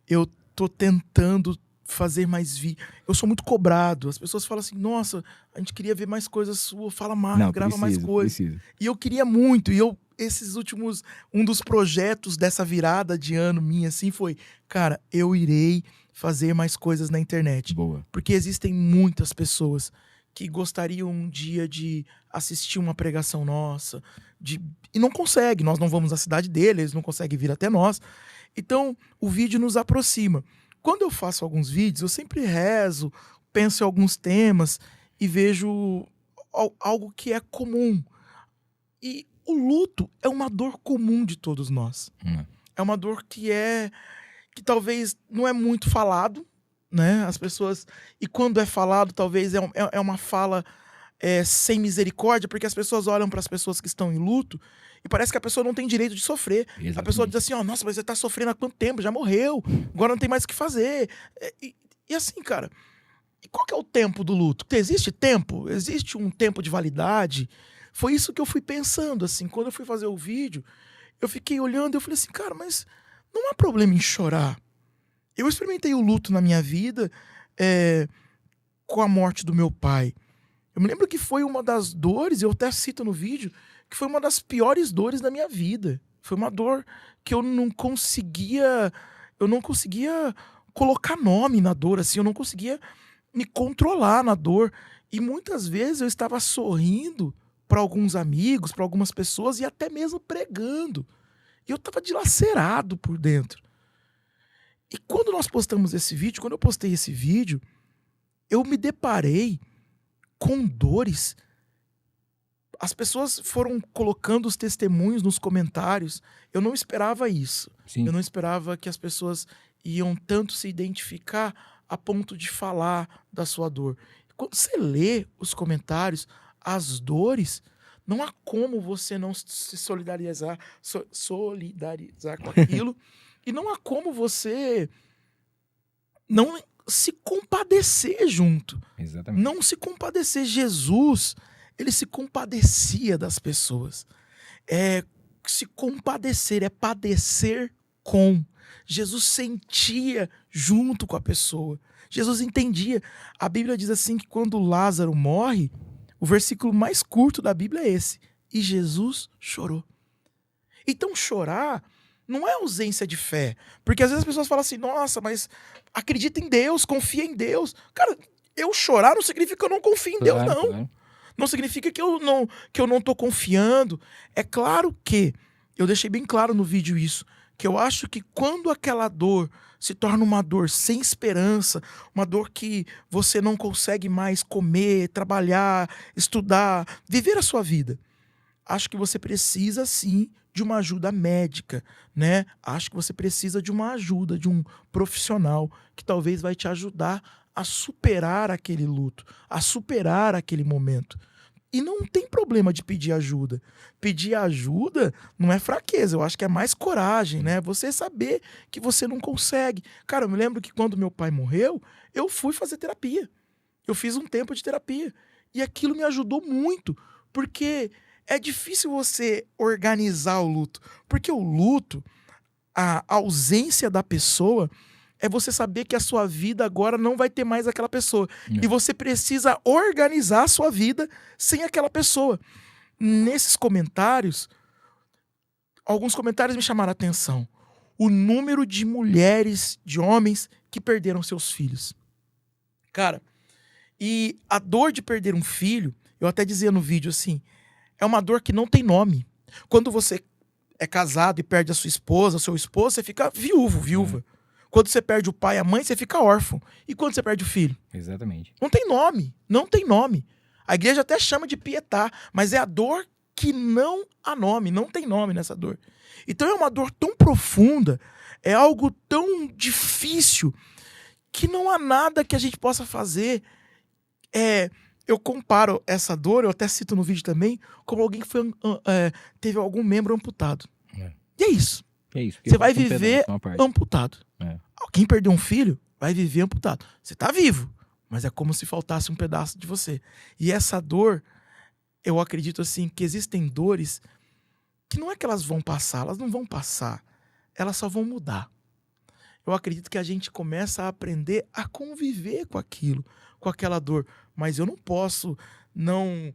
E: eu tô tentando fazer mais vídeo. Eu sou muito cobrado. As pessoas falam assim, nossa, a gente queria ver mais coisas suas, fala mais, grava mais coisas. E eu queria muito, esses últimos, um dos projetos dessa virada de ano minha, assim, foi, cara, eu irei fazer mais coisas na internet.
D: Boa.
E: Porque existem muitas pessoas que gostariam um dia de assistir uma pregação nossa, e não consegue, nós não vamos à cidade deles, eles não conseguem vir até nós. Então, o vídeo nos aproxima. Quando eu faço alguns vídeos, eu sempre rezo, penso em alguns temas e vejo algo que é comum. E o luto é uma dor comum de todos nós. É uma dor que talvez não é muito falado, né? As pessoas... E quando é falado, talvez é uma fala sem misericórdia, porque as pessoas olham para as pessoas que estão em luto e parece que a pessoa não tem direito de sofrer.
D: Exatamente.
E: A pessoa diz assim, nossa, mas você tá sofrendo há quanto tempo? Já morreu, agora não tem mais o que fazer. E assim, cara, e qual que é o tempo do luto? Existe tempo? Existe um tempo de validade? Foi isso que eu fui pensando, assim, quando eu fui fazer o vídeo, eu fiquei olhando e eu falei assim, cara, mas não há problema em chorar. Eu experimentei o luto na minha vida com a morte do meu pai. Eu me lembro que foi uma das dores, eu até cito no vídeo, que foi uma das piores dores da minha vida. Foi uma dor que eu não conseguia colocar nome na dor, assim, eu não conseguia me controlar na dor. E muitas vezes eu estava sorrindo para alguns amigos, para algumas pessoas e até mesmo pregando. E eu estava dilacerado por dentro. E quando nós postamos esse vídeo, quando eu postei esse vídeo, eu me deparei com dores. As pessoas foram colocando os testemunhos nos comentários. Eu não esperava isso.
D: Sim.
E: Eu não esperava que as pessoas iam tanto se identificar a ponto de falar da sua dor. Quando você lê os comentários, as dores, não há como você não se solidarizar com aquilo. E não há como você não se compadecer junto.
D: Exatamente.
E: Não se compadecer. Jesus, ele se compadecia das pessoas. Se compadecer é padecer com. Jesus sentia junto com a pessoa. Jesus entendia. A Bíblia diz assim que quando Lázaro morre, o versículo mais curto da Bíblia é esse. E Jesus chorou. Então chorar não é ausência de fé. Porque às vezes as pessoas falam assim, nossa, mas acredita em Deus, confia em Deus. Cara, eu chorar não significa que eu não confio em Deus, não.
D: Claro.
E: Não significa que eu não tô confiando. É claro que, eu deixei bem claro no vídeo isso, que eu acho que quando aquela dor se torna uma dor sem esperança, uma dor que você não consegue mais comer, trabalhar, estudar, viver a sua vida, acho que você precisa sim de uma ajuda médica, né? Acho que você precisa de uma ajuda, de um profissional que talvez vai te ajudar a superar aquele luto, a superar aquele momento. E não tem problema de pedir ajuda. Pedir ajuda não é fraqueza, eu acho que é mais coragem, né? Você saber que você não consegue. Cara, eu me lembro que quando meu pai morreu, eu fui fazer terapia. Eu fiz um tempo de terapia. E aquilo me ajudou muito, porque é difícil você organizar o luto. Porque o luto, a ausência da pessoa, é você saber que a sua vida agora não vai ter mais aquela pessoa. E você precisa organizar a sua vida sem aquela pessoa. Nesses comentários, alguns comentários me chamaram a atenção. O número de mulheres, de homens que perderam seus filhos. Cara, e a dor de perder um filho, eu até dizia no vídeo assim, é uma dor que não tem nome. Quando você é casado e perde a sua esposa, seu esposo, você fica viúva. Quando você perde o pai e a mãe, você fica órfão. E quando você perde o filho?
D: Exatamente.
E: Não tem nome. A igreja até chama de pietá, mas é a dor que não há nome, não tem nome nessa dor. Então é uma dor tão profunda, é algo tão difícil, que não há nada que a gente possa fazer. Eu comparo essa dor, eu até cito no vídeo também, como alguém que teve algum membro amputado. E é isso.
D: É isso.
E: Você vai viver amputado. Quem perdeu um filho vai viver amputado. Você tá vivo, mas é como se faltasse um pedaço de você. E essa dor, eu acredito assim, que existem dores que não é que elas vão passar, elas não vão passar. Elas só vão mudar. Eu acredito que a gente começa a aprender a conviver com aquilo, com aquela dor. Mas eu não posso não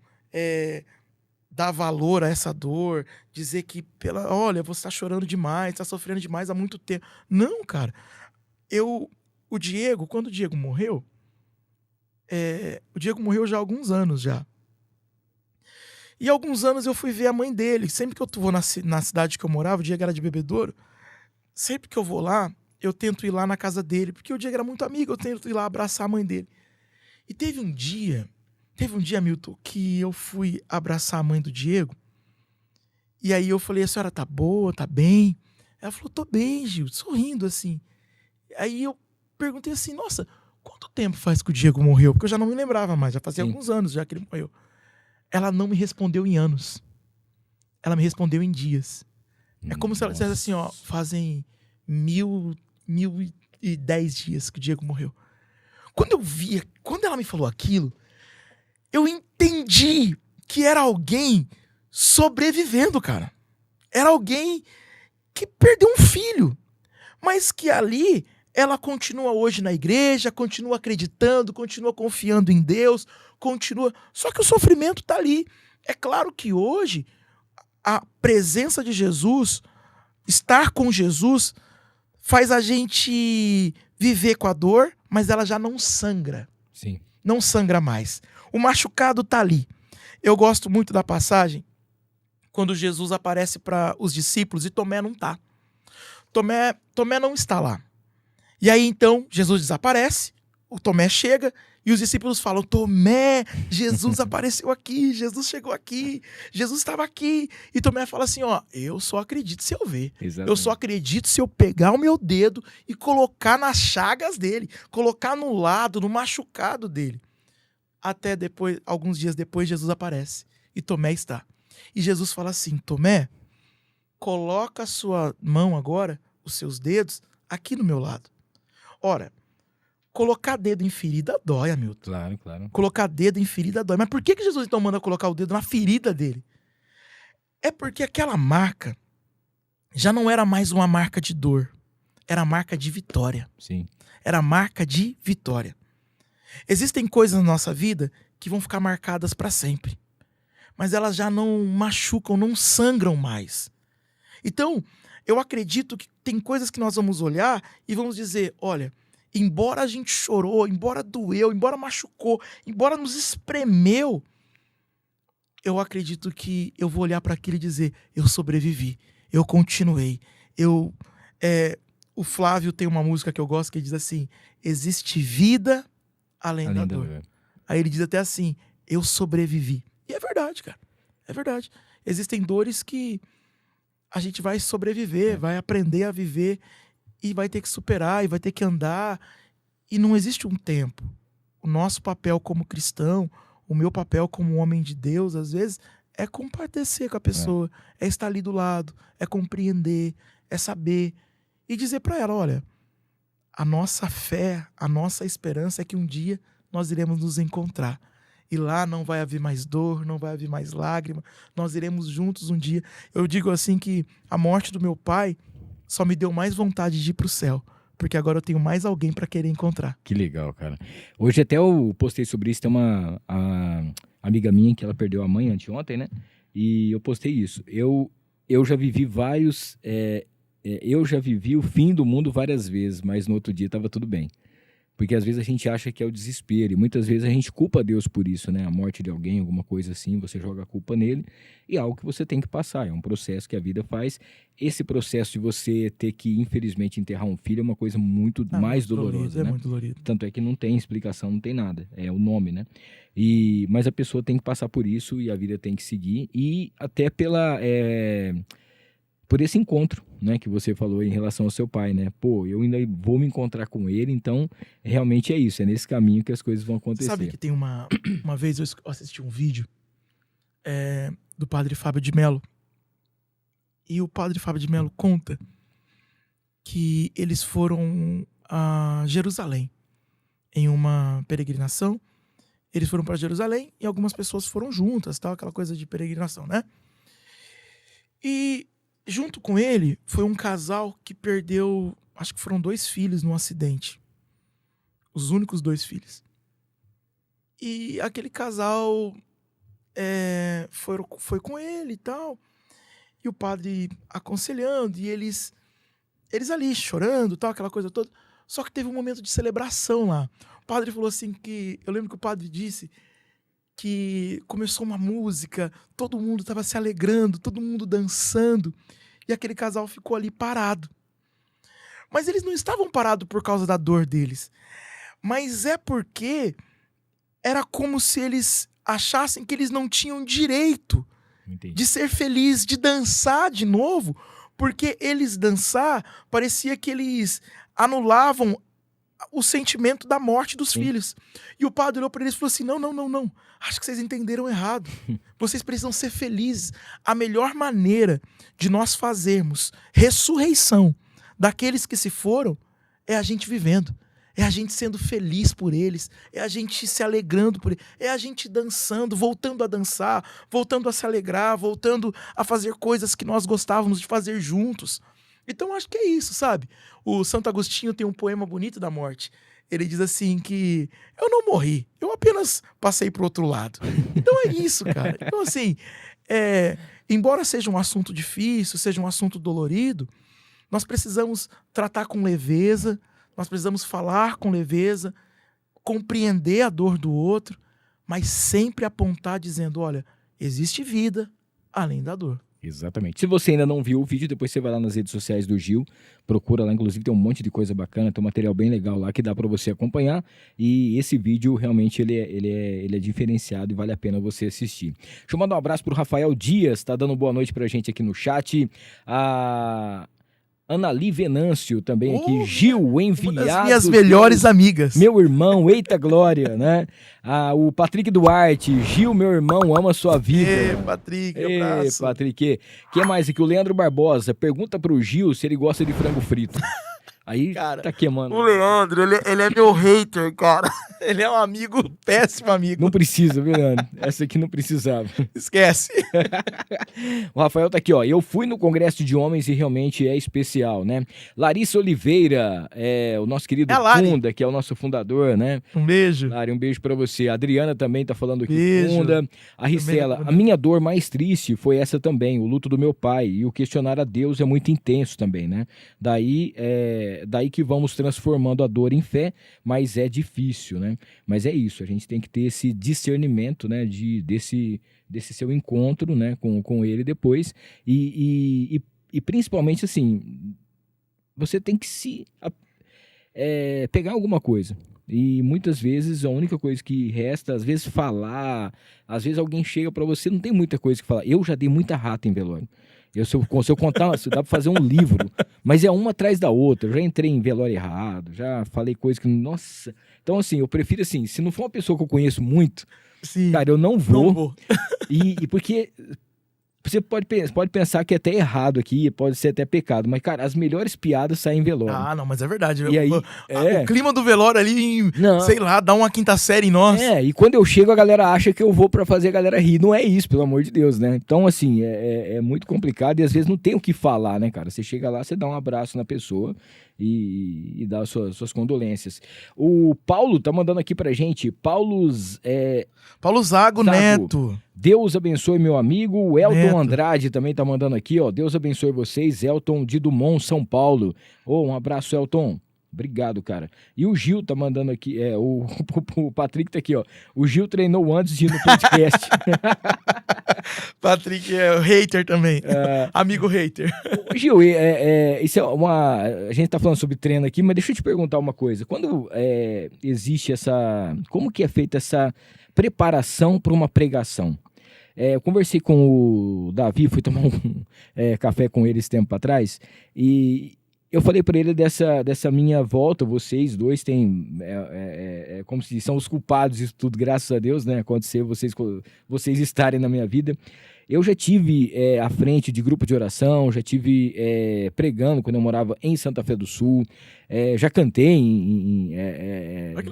E: dar valor a essa dor, dizer que, olha, você está chorando demais, está sofrendo demais há muito tempo. Não, cara. O Diego, quando o Diego morreu, o Diego morreu já há alguns anos já. E há alguns anos eu fui ver a mãe dele. Sempre que eu vou na cidade que eu morava, o Diego era de Bebedouro, sempre que eu vou lá, eu tento ir lá na casa dele, porque o Diego era muito amigo, eu tento ir lá abraçar a mãe dele. E teve um dia, Milton, que eu fui abraçar a mãe do Diego, e aí eu falei, a senhora tá boa, tá bem? Ela falou, tô bem, Gil, sorrindo assim. Aí eu perguntei assim, nossa, quanto tempo faz que o Diego morreu? Porque eu já não me lembrava mais, já fazia alguns anos já que ele morreu. ela não me respondeu em anos. Ela me respondeu em dias. É como se ela dissesse assim, ó, fazem 1010 dias que o Diego morreu. Quando ela me falou aquilo, eu entendi que era alguém sobrevivendo, cara. Era alguém que perdeu um filho, mas que ali ela continua hoje na igreja, continua acreditando, continua confiando em Deus, continua... Só que o sofrimento tá ali. É claro que hoje a presença de Jesus, estar com Jesus, faz a gente viver com a dor, mas ela já não sangra.
D: Sim.
E: Não sangra mais. O machucado tá ali. Eu gosto muito da passagem quando Jesus aparece para os discípulos e Tomé não tá. Tomé não está lá. E aí então Jesus desaparece, o Tomé chega e os discípulos falam: Tomé, Jesus apareceu aqui, Jesus chegou aqui, Jesus estava aqui. E Tomé fala assim, ó, eu só acredito se eu ver.
D: Exatamente.
E: Eu só acredito se eu pegar o meu dedo e colocar nas chagas dele, colocar no lado, no machucado dele. Até depois, alguns dias depois, Jesus aparece e Tomé está. E Jesus fala assim, Tomé, coloca a sua mão agora, os seus dedos, aqui no meu lado. Ora, colocar dedo em ferida dói, Hamilton.
D: Claro, claro.
E: Colocar dedo em ferida dói. Mas por que Jesus então manda colocar o dedo na ferida dele? É porque aquela marca já não era mais uma marca de dor. Era marca de vitória.
D: Sim.
E: Era marca de vitória. Existem coisas na nossa vida que vão ficar marcadas para sempre. Mas elas já não machucam, não sangram mais. Então, eu acredito que tem coisas que nós vamos olhar e vamos dizer, olha, embora a gente chorou, embora doeu, embora machucou, embora nos espremeu, eu acredito que eu vou olhar para aquilo e dizer, eu sobrevivi, eu continuei. O Flávio tem uma música que eu gosto que diz assim, existe vida além da dor. Aí ele diz até assim, eu sobrevivi. E é verdade, cara. É verdade. Existem dores que a gente vai sobreviver, vai aprender a viver e vai ter que superar, e vai ter que andar. E não existe um tempo. O nosso papel como cristão, o meu papel como homem de Deus, às vezes, é compadecer com a pessoa, é estar ali do lado, é compreender, é saber. E dizer para ela, olha, a nossa fé, a nossa esperança é que um dia nós iremos nos encontrar. E lá não vai haver mais dor, não vai haver mais lágrima. Nós iremos juntos um dia. Eu digo assim que a morte do meu pai só me deu mais vontade de ir pro céu. Porque agora eu tenho mais alguém para querer encontrar.
D: Que legal, cara. Hoje até eu postei sobre isso. Tem uma amiga minha que ela perdeu a mãe anteontem, né? E eu postei isso. Eu já vivi vários... eu já vivi o fim do mundo várias vezes, mas no outro dia estava tudo bem. Porque às vezes a gente acha que é o desespero, e muitas vezes a gente culpa Deus por isso, né? A morte de alguém, alguma coisa assim, você joga a culpa nele, e é algo que você tem que passar, é um processo que a vida faz. Esse processo de você ter que, infelizmente, enterrar um filho é uma coisa muito mais dolorosa, né?
E: É muito dolorido.
D: Tanto é que não tem explicação, não tem nada, é o nome, né? Mas a pessoa tem que passar por isso, e a vida tem que seguir, e até por esse encontro, né, que você falou em relação ao seu pai, né? Pô, eu ainda vou me encontrar com ele, então realmente é isso, é nesse caminho que as coisas vão acontecer.
E: Sabe que tem uma vez eu assisti um vídeo do padre Fábio de Mello, e o padre Fábio de Mello conta que eles foram a Jerusalém em uma peregrinação. Eles foram para Jerusalém e algumas pessoas foram juntas, tal, aquela coisa de peregrinação, né? E junto com ele foi um casal que perdeu, acho que foram 2 filhos num acidente. Os únicos 2 filhos. E aquele casal foi com ele e tal. E o padre aconselhando, e eles ali chorando, tal, aquela coisa toda. Só que teve um momento de celebração lá. O padre falou assim que... Eu lembro que o padre disse que começou uma música, todo mundo estava se alegrando, todo mundo dançando, e aquele casal ficou ali parado. Mas eles não estavam parados por causa da dor deles, mas é porque era como se eles achassem que eles não tinham direito de ser felizes, de dançar de novo, porque eles dançar, parecia que eles anulavam o sentimento da morte dos
D: Sim.
E: filhos. E o padre olhou para eles e falou assim, não. Acho que vocês entenderam errado. Vocês precisam ser felizes. A melhor maneira de nós fazermos ressurreição daqueles que se foram é a gente vivendo. É a gente sendo feliz por eles, é a gente se alegrando por eles, é a gente dançando, voltando a dançar, voltando a se alegrar, voltando a fazer coisas que nós gostávamos de fazer juntos. Então acho que é isso, sabe? O Santo Agostinho tem um poema bonito da morte. Ele diz assim que eu não morri, eu apenas passei pro outro lado. Então é isso, cara. Então assim, embora seja um assunto difícil, seja um assunto dolorido, nós precisamos tratar com leveza, nós precisamos falar com leveza, compreender a dor do outro, mas sempre apontar dizendo, olha, existe vida além da dor.
D: Exatamente. Se você ainda não viu o vídeo, depois você vai lá nas redes sociais do Gil, procura lá, inclusive tem um monte de coisa bacana, tem um material bem legal lá que dá para você acompanhar, e esse vídeo realmente ele é diferenciado e vale a pena você assistir. Deixa eu mandar um abraço pro Rafael Dias, tá dando boa noite pra gente aqui no chat, a Anali Venâncio também aqui, Gil, enviado.
E: Uma das minhas melhores amigas.
D: Meu irmão, eita glória, né? O Patrick Duarte, Gil, meu irmão, ama sua vida.
E: Patrick, abraço.
D: Patrick, que mais aqui? O Leandro Barbosa, pergunta pro Gil se ele gosta de frango frito. Aí
E: cara,
D: tá queimando.
E: O Leandro, ele é meu hater, cara. Ele é um amigo, péssimo amigo.
D: Não precisa, viu, Leandro? Essa aqui não precisava.
E: Esquece.
D: O Rafael tá aqui, ó. Eu fui no Congresso de Homens e realmente é especial, né? Larissa Oliveira, o nosso querido Funda, que é o nosso fundador, né?
E: Um beijo.
D: Lari, um beijo pra você. A Adriana também tá falando aqui.
E: Beijo.
D: Funda. A Ricela, a minha dor mais triste foi essa também, o luto do meu pai. E o questionar a Deus é muito intenso também, né? Daí que vamos transformando a dor em fé, mas é difícil, né? Mas é isso, a gente tem que ter esse discernimento, né? Desse seu encontro, né? Com ele depois. E principalmente, assim, você tem que pegar alguma coisa. E muitas vezes a única coisa que resta, às vezes falar, às vezes alguém chega pra você, não tem muita coisa que falar. Eu já dei muita rata em velório. Se eu contar, dá pra fazer um livro, mas é uma atrás da outra. Eu já entrei em velório errado, já falei coisas que, nossa. Então, assim, eu prefiro assim, se não for uma pessoa que eu conheço muito,
E: sim,
D: cara, eu não vou.
E: Não vou.
D: E porque você pode pensar que é até errado aqui, pode ser até pecado, mas, cara, as melhores piadas saem em velório.
E: Ah, não, mas é verdade.
D: E aí,
E: o clima do velório ali, sei lá, dá uma quinta série em nós.
D: E quando eu chego, a galera acha que eu vou pra fazer a galera rir. Não é isso, pelo amor de Deus, né? Então, assim, é muito complicado e às vezes não tem o que falar, né, cara? Você chega lá, você dá um abraço na pessoa e dá suas condolências. O Paulo tá mandando aqui pra gente, Paulo
E: Zago Neto.
D: Deus abençoe, meu amigo. O Elton
E: Neto.
D: Andrade também tá mandando aqui, ó. Deus abençoe vocês. Elton de Dumont, São Paulo. Um abraço, Elton. Obrigado, cara. E o Gil tá mandando aqui, o Patrick tá aqui, ó. O Gil treinou antes de ir no podcast.
E: Patrick é o hater também. Amigo hater.
D: Gil, isso é uma... A gente tá falando sobre treino aqui, mas deixa eu te perguntar uma coisa. Quando existe essa... Como que é feita essa preparação para uma pregação? Eu conversei com o Davi, fui tomar um café com ele esse tempo atrás, e eu falei para ele dessa minha volta. Vocês dois têm, como se diz, são os culpados disso tudo, graças a Deus, né? Acontecer vocês estarem na minha vida. Eu já tive à frente de grupo de oração, já tive pregando quando eu morava em Santa Fé do Sul, já cantei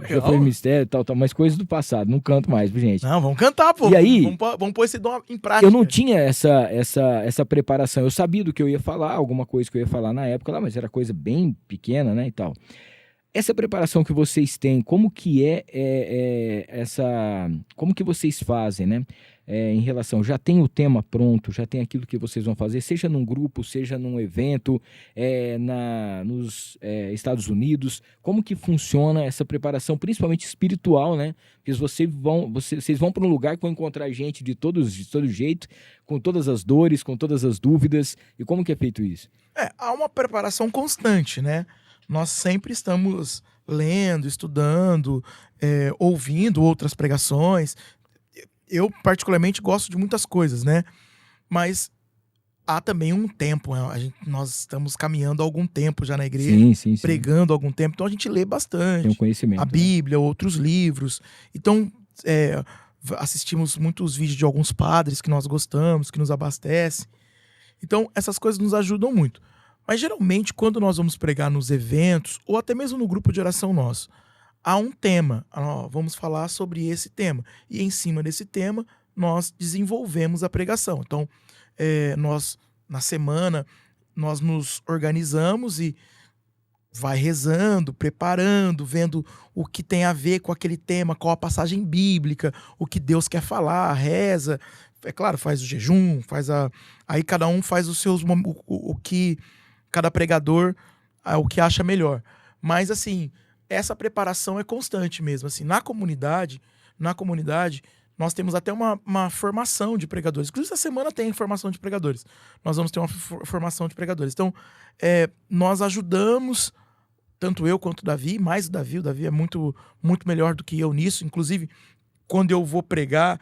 D: já foi mistério e tal, mas coisas do passado, não canto mais, gente.
E: Não, vamos cantar, pô.
D: E aí,
E: vamos pôr esse dom em prática.
D: Eu não tinha essa preparação, eu sabia do que eu ia falar, alguma coisa que eu ia falar na época lá, mas era coisa bem pequena, né, e tal. Essa preparação que vocês têm, como que como que vocês fazem, né? Em relação, já tem o tema pronto, já tem aquilo que vocês vão fazer, seja num grupo, seja num evento, nos Estados Unidos, como que funciona essa preparação, principalmente espiritual, né? Porque vocês vão para um lugar que vão encontrar gente de todo jeito, com todas as dores, com todas as dúvidas, e como que é feito isso?
E: Há uma preparação constante, né? Nós sempre estamos lendo, estudando, ouvindo outras pregações. Eu, particularmente, gosto de muitas coisas, né? Mas há também um tempo, né? Nós estamos caminhando há algum tempo já na igreja,
D: Sim.
E: pregando há algum tempo, então a gente lê bastante.
D: Tem um conhecimento.
E: A Bíblia, outros livros. Então, assistimos muitos vídeos de alguns padres que nós gostamos, que nos abastecem. Então, essas coisas nos ajudam muito. Mas, geralmente, quando nós vamos pregar nos eventos, ou até mesmo no grupo de oração nosso, há um tema. Vamos falar sobre esse tema. E, em cima desse tema, nós desenvolvemos a pregação. Então, nós, na semana, nós nos organizamos e vai rezando, preparando, vendo o que tem a ver com aquele tema, qual a passagem bíblica, o que Deus quer falar, reza. É claro, faz o jejum, aí cada um faz os seus, o que cada pregador, o que acha melhor. Mas assim, essa preparação é constante mesmo. Assim, na comunidade, nós temos até uma formação de pregadores. Inclusive, essa semana tem formação de pregadores. Nós vamos ter uma formação de pregadores. Então, nós ajudamos, tanto eu quanto o Davi, mais o Davi é muito, muito melhor do que eu nisso. Inclusive, quando eu vou pregar,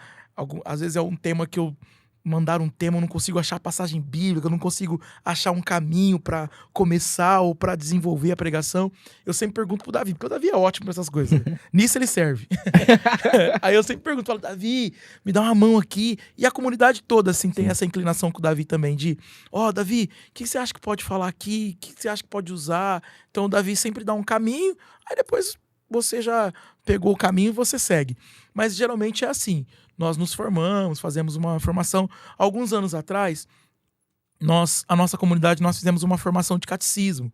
E: às vezes é um tema que eu mandar um tema, eu não consigo achar a passagem bíblica, eu não consigo achar um caminho para começar ou para desenvolver a pregação. Eu sempre pergunto pro Davi, porque o Davi é ótimo para essas coisas. Nisso ele serve. Aí eu sempre pergunto, falo, Davi, me dá uma mão aqui. E a comunidade toda, assim, tem essa inclinação com o Davi também, de, Davi, o que você acha que pode falar aqui? O que você acha que pode usar? Então o Davi sempre dá um caminho, aí depois você já pegou o caminho e você segue. Mas geralmente é assim, nós nos formamos, fazemos uma formação. Alguns anos atrás, a nossa comunidade, nós fizemos uma formação de catecismo.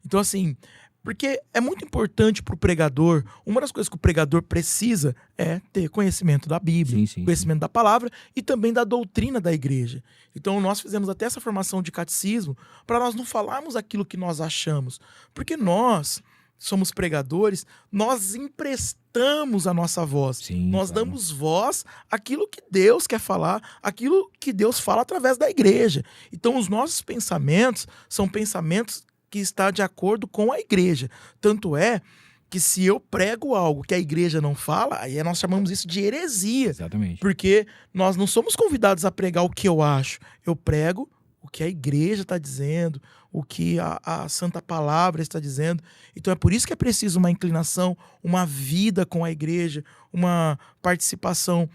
E: Então assim, porque é muito importante para o pregador, uma das coisas que o pregador precisa é ter conhecimento da Bíblia, conhecimento da palavra e também da doutrina da igreja. Então nós fizemos até essa formação de catecismo para nós não falarmos aquilo que nós achamos. Porque nós somos pregadores, nós emprestamos a nossa voz. Nós damos voz àquilo que Deus quer falar, aquilo que Deus fala através da igreja. Então os nossos pensamentos são pensamentos que estão de acordo com a igreja. Tanto é que se eu prego algo que a igreja não fala, aí nós chamamos isso de heresia.
D: Exatamente.
E: Porque nós não somos convidados a pregar o que eu acho. Eu prego o que a igreja está dizendo, o que a Santa Palavra está dizendo. Então é por isso que é preciso uma inclinação, uma vida com a igreja, uma participação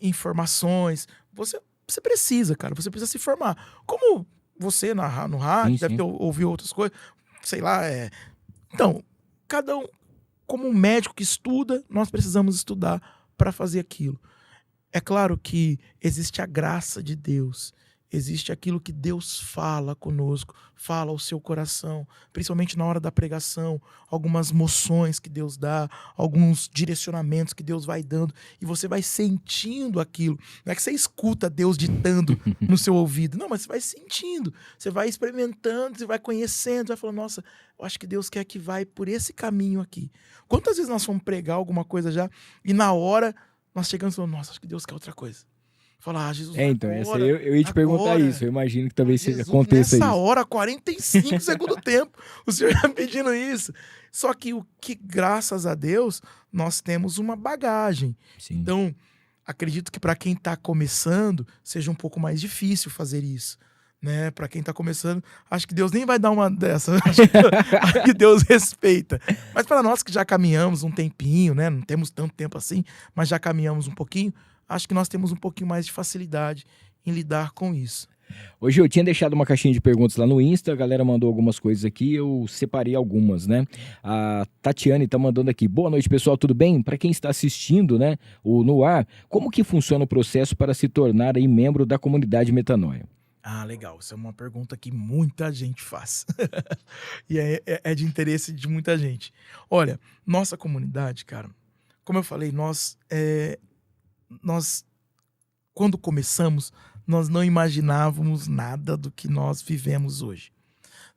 E: em formações. Você precisa, cara, você precisa se formar. Como você no rádio, deve ter ouvido outras coisas, sei lá. Então, cada um, como um médico que estuda, nós precisamos estudar para fazer aquilo. É claro que existe a graça de Deus, existe aquilo que Deus fala conosco, fala ao seu coração, principalmente na hora da pregação, algumas moções que Deus dá, alguns direcionamentos que Deus vai dando, e você vai sentindo aquilo. Não é que você escuta Deus ditando no seu ouvido, não, mas você vai sentindo, você vai experimentando, você vai conhecendo, vai falando, nossa, eu acho que Deus quer que vai por esse caminho aqui. Quantas vezes nós fomos pregar alguma coisa já, e na hora nós chegamos e falamos, nossa, acho que Deus quer outra coisa. Falar, Jesus,
D: então,
E: agora,
D: essa eu ia te perguntar isso. Eu imagino que talvez
E: Jesus,
D: aconteça isso.
E: Nessa hora, 45 segundo tempo, o Senhor está pedindo isso. Só que graças a Deus, nós temos uma bagagem.
D: Sim.
E: Então, acredito que para quem está começando, seja um pouco mais difícil fazer isso. Né? Para quem está começando, acho que Deus nem vai dar uma dessa. Acho que Deus respeita. Mas para nós que já caminhamos um tempinho, né? Não temos tanto tempo assim, mas já caminhamos um pouquinho, acho que nós temos um pouquinho mais de facilidade em lidar com isso.
D: Hoje eu tinha deixado uma caixinha de perguntas lá no Insta, a galera mandou algumas coisas aqui, eu separei algumas, né? A Tatiane tá mandando aqui, boa noite pessoal, tudo bem? Para quem está assistindo, né, no ar, como que funciona o processo para se tornar aí membro da comunidade Metanoia?
E: Ah, legal, isso é uma pergunta que muita gente faz e é de interesse de muita gente. Olha, nossa comunidade, cara, como eu falei, nós quando começamos, nós não imaginávamos nada do que nós vivemos hoje.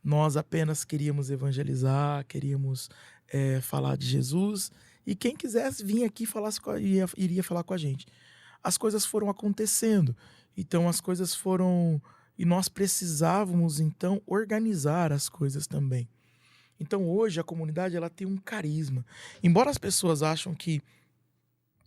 E: Nós apenas queríamos evangelizar, queríamos falar de Jesus, e quem quisesse vir aqui iria falar com a gente. As coisas foram acontecendo, então as coisas foram... E nós precisávamos, então, organizar as coisas também. Então, hoje, a comunidade ela tem um carisma. Embora as pessoas acham que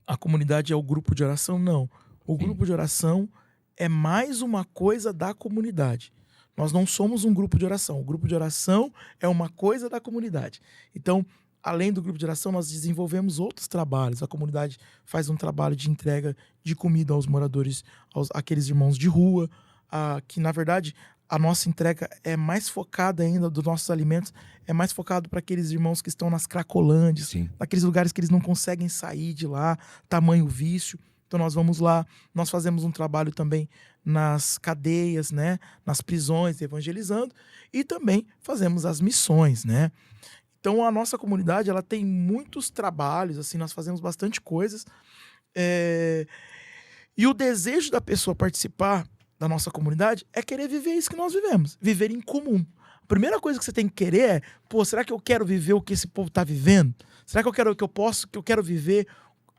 E: a comunidade é o grupo de oração, não. O grupo de oração é mais uma coisa da comunidade. Nós não somos um grupo de oração. O grupo de oração é uma coisa da comunidade. Então, além do grupo de oração, nós desenvolvemos outros trabalhos. A comunidade faz um trabalho de entrega de comida aos moradores, àqueles irmãos de rua, que, na verdade, a nossa entrega é mais focada ainda dos nossos alimentos, é mais focado para aqueles irmãos que estão nas cracolândias,
D: Sim.
E: naqueles lugares que eles não conseguem sair de lá, tamanho vício. Então nós vamos lá, nós fazemos um trabalho também nas cadeias, né, nas prisões, evangelizando, e também fazemos as missões, né? Então a nossa comunidade, ela tem muitos trabalhos, assim, nós fazemos bastante coisas, e o desejo da pessoa participar da nossa comunidade é querer viver isso que nós vivemos, viver em comum. A primeira coisa que você tem que querer é, será que eu quero viver o que esse povo está vivendo? Será que eu quero viver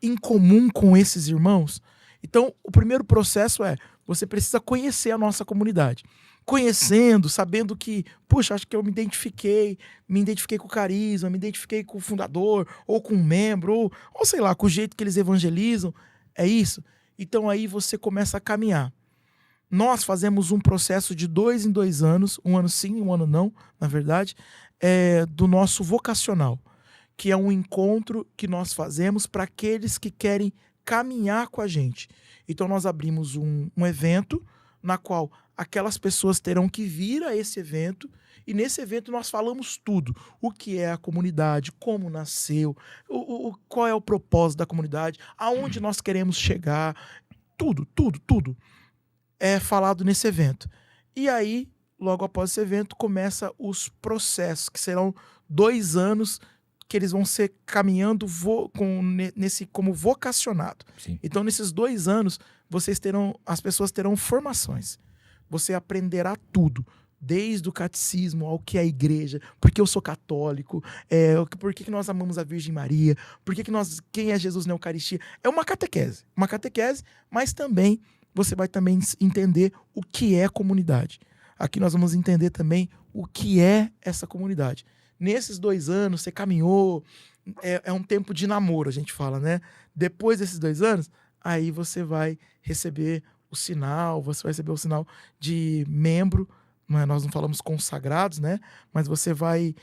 E: em comum com esses irmãos? Então, o primeiro processo é, você precisa conhecer a nossa comunidade. Conhecendo, sabendo que, acho que eu me identifiquei com o carisma, me identifiquei com o fundador, ou com um membro, ou sei lá, com o jeito que eles evangelizam, é isso? Então aí você começa a caminhar. Nós fazemos um processo de 2 em 2 anos, um ano sim, um ano não, na verdade, do nosso vocacional, que é um encontro que nós fazemos para aqueles que querem caminhar com a gente. Então nós abrimos um evento na qual aquelas pessoas terão que vir a esse evento, e nesse evento nós falamos tudo. O que é a comunidade, como nasceu, qual é o propósito da comunidade, aonde nós queremos chegar, tudo é falado nesse evento. E aí, logo após esse evento, começa os processos, que serão 2 anos que eles vão ser caminhando como vocacionado.
D: Sim.
E: Então, nesses 2 anos, as pessoas terão formações. Você aprenderá tudo, desde o catecismo ao que é a igreja, porque eu sou católico, por que nós amamos a Virgem Maria, quem é Jesus na Eucaristia. É uma catequese, mas também você vai também entender o que é comunidade. Aqui nós vamos entender também o que é essa comunidade. Nesses 2 anos, você caminhou, é um tempo de namoro, a gente fala, né? Depois desses 2 anos, aí você vai receber o sinal, de membro, nós não falamos consagrados, né? Mas você vai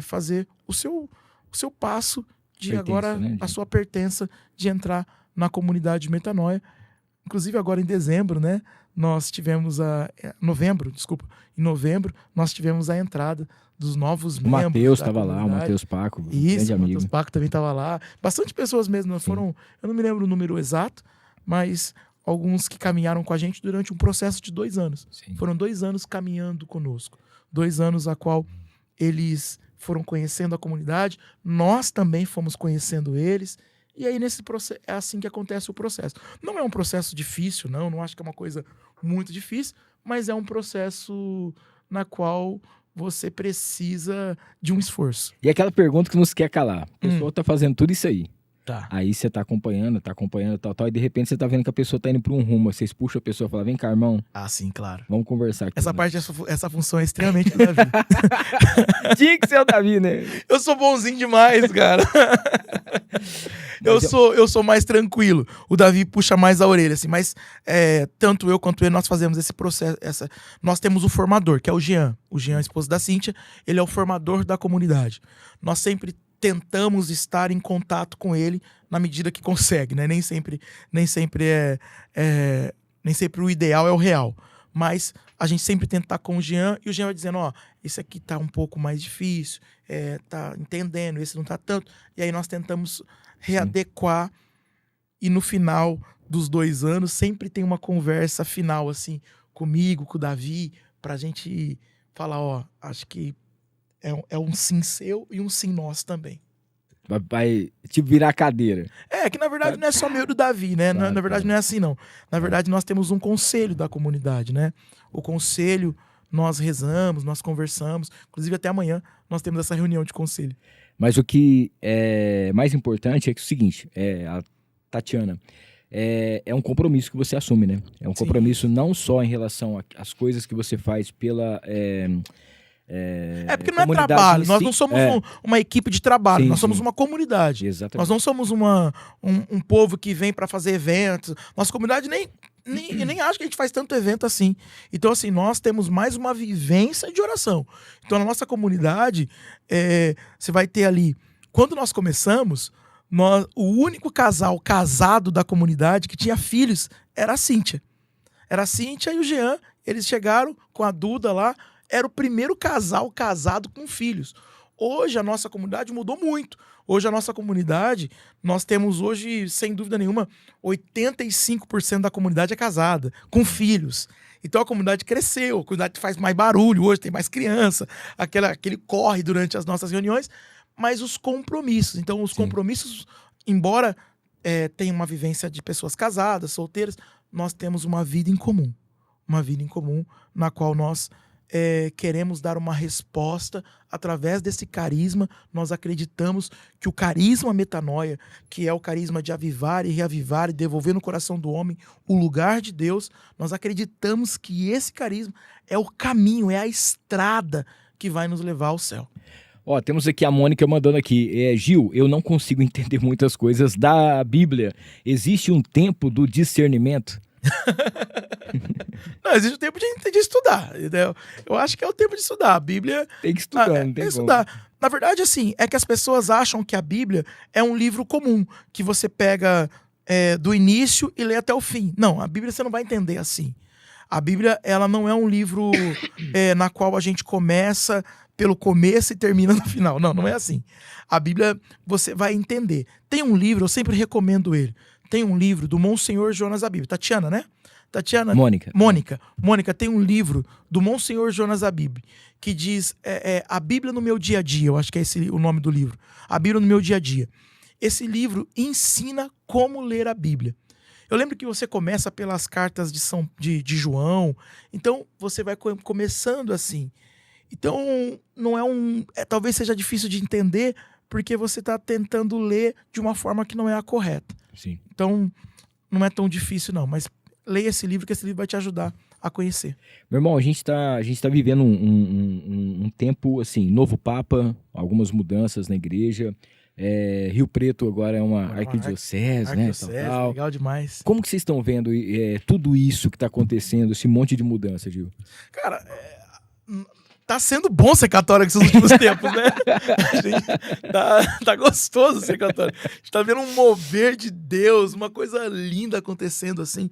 E: fazer o seu passo de agora,
D: né,
E: a sua pertença de entrar na comunidade de Metanoia. Inclusive agora em dezembro, né? Nós tivemos em novembro, nós tivemos a entrada dos novos
D: o
E: membros.
D: Matheus estava lá, o Matheus Paco,
E: Isso,
D: grande
E: o
D: amigo.
E: Matheus Paco também estava lá. Bastante pessoas mesmo, eu não me lembro o número exato, mas alguns que caminharam com a gente durante um processo de 2 anos.
D: Sim.
E: Foram 2 anos caminhando conosco. 2 anos a qual eles foram conhecendo a comunidade, nós também fomos conhecendo eles. E aí, nesse processo, é assim que acontece o processo. Não é um processo difícil, não acho que é uma coisa muito difícil, mas é um processo na qual você precisa de um esforço.
D: E aquela pergunta que nos quer calar. O pessoal tá fazendo tudo isso aí.
E: Tá.
D: Aí você tá acompanhando, tal, e de repente você tá vendo que a pessoa tá indo pra um rumo, vocês puxam a pessoa e falam, vem cá, irmão,
E: Ah, sim, claro.
D: vamos conversar aqui.
E: Essa parte, essa função é extremamente do Davi.
D: Tinha que ser o Davi, né?
E: Eu sou bonzinho demais, cara. Eu sou mais tranquilo. O Davi puxa mais a orelha, assim. Mas tanto eu quanto ele, nós fazemos esse processo. Nós temos o formador, que é o Jean. O Jean, esposo da Cíntia, ele é o formador da comunidade. Nós sempre tentamos estar em contato com ele na medida que consegue, né? Nem sempre o ideal é o real. Mas a gente sempre tenta estar com o Jean, e o Jean vai dizendo, esse aqui tá um pouco mais difícil, tá entendendo, esse não tá tanto. E aí nós tentamos readequar, e no final dos 2 anos sempre tem uma conversa final, assim, comigo, com o Davi, pra gente falar, acho que é um sim seu e um sim nosso também.
D: Vai tipo virar a cadeira.
E: Que na verdade não é só meu do Davi, né?
D: Claro,
E: na verdade não é assim, não. Na verdade nós temos um conselho da comunidade, né? O conselho, nós rezamos, nós conversamos. Inclusive até amanhã nós temos essa reunião de conselho.
D: Mas o que é mais importante é que o seguinte, a Tatiana, é um compromisso que você assume, né? É um compromisso não só em relação às coisas que você faz
E: Porque não é
D: comunidade
E: trabalho,
D: em
E: nós
D: si.
E: não somos uma equipe de trabalho,
D: Sim,
E: nós somos
D: sim.
E: uma comunidade.
D: Exatamente.
E: Nós não somos um povo que vem para fazer eventos. Nossa comunidade nem acha que a gente faz tanto evento assim. Então, assim, nós temos mais uma vivência de oração. Então, na nossa comunidade, você vai ter ali... Quando nós começamos, o único casal casado da comunidade que tinha filhos era a Cíntia. Era a Cíntia e o Jean. Eles chegaram com a Duda lá. Era o primeiro casal casado com filhos. Hoje a nossa comunidade mudou muito. Hoje a nossa comunidade, nós temos hoje, sem dúvida nenhuma, 85% da comunidade é casada, com filhos. Então a comunidade cresceu, a comunidade faz mais barulho, hoje tem mais criança, aquele corre durante as nossas reuniões, mas os compromissos. Então os compromissos, embora tenham uma vivência de pessoas casadas, solteiras, nós temos uma vida em comum. Uma vida em comum na qual nós... queremos dar uma resposta através desse carisma. Nós acreditamos que o carisma metanoia, que é o carisma de avivar e reavivar e devolver no coração do homem o lugar de Deus, nós acreditamos que esse carisma é o caminho, é a estrada que vai nos levar ao céu.
D: Ó, temos aqui a Mônica mandando aqui. Gil, eu não consigo entender muitas coisas da Bíblia. Existe um tempo do discernimento?
E: Não, existe o tempo de estudar, entendeu? Eu acho que é o tempo de estudar. A Bíblia...
D: Tem que estudar, não tem
E: que
D: como.
E: estudar. Na verdade, assim, é que as pessoas acham que a Bíblia é um livro comum, que você pega do início e lê até o fim. Não, a Bíblia você não vai entender assim. A Bíblia, ela não é um livro na qual a gente começa pelo começo e termina no final. Não, não é assim. A Bíblia, você vai entender. Tem um livro, eu sempre recomendo ele. Tem um livro do Monsenhor Jonas Abib. Tatiana, né? Tatiana? Mônica, tem um livro do Monsenhor Jonas Abib que diz A Bíblia no Meu Dia a Dia. Eu acho que é esse o nome do livro. A Bíblia no Meu Dia a Dia. Esse livro ensina como ler a Bíblia. Eu lembro que você começa pelas cartas de João. Então, você vai começando assim. Então, não talvez seja difícil de entender porque você está tentando ler de uma forma que não é a correta.
D: Sim.
E: Então, não é tão difícil não, mas leia esse livro, que esse livro vai te ajudar a conhecer.
D: Meu irmão, a gente tá vivendo um tempo, assim, novo Papa, algumas mudanças na igreja. Rio Preto agora é uma arquidiocese, né? Tal.
E: Legal demais.
D: Como que vocês estão vendo tudo isso que está acontecendo, esse monte de mudança, Gil?
E: Cara, tá sendo bom ser católico esses últimos tempos, né? Tá gostoso ser católico. A gente tá vendo um mover de Deus, uma coisa linda acontecendo, assim.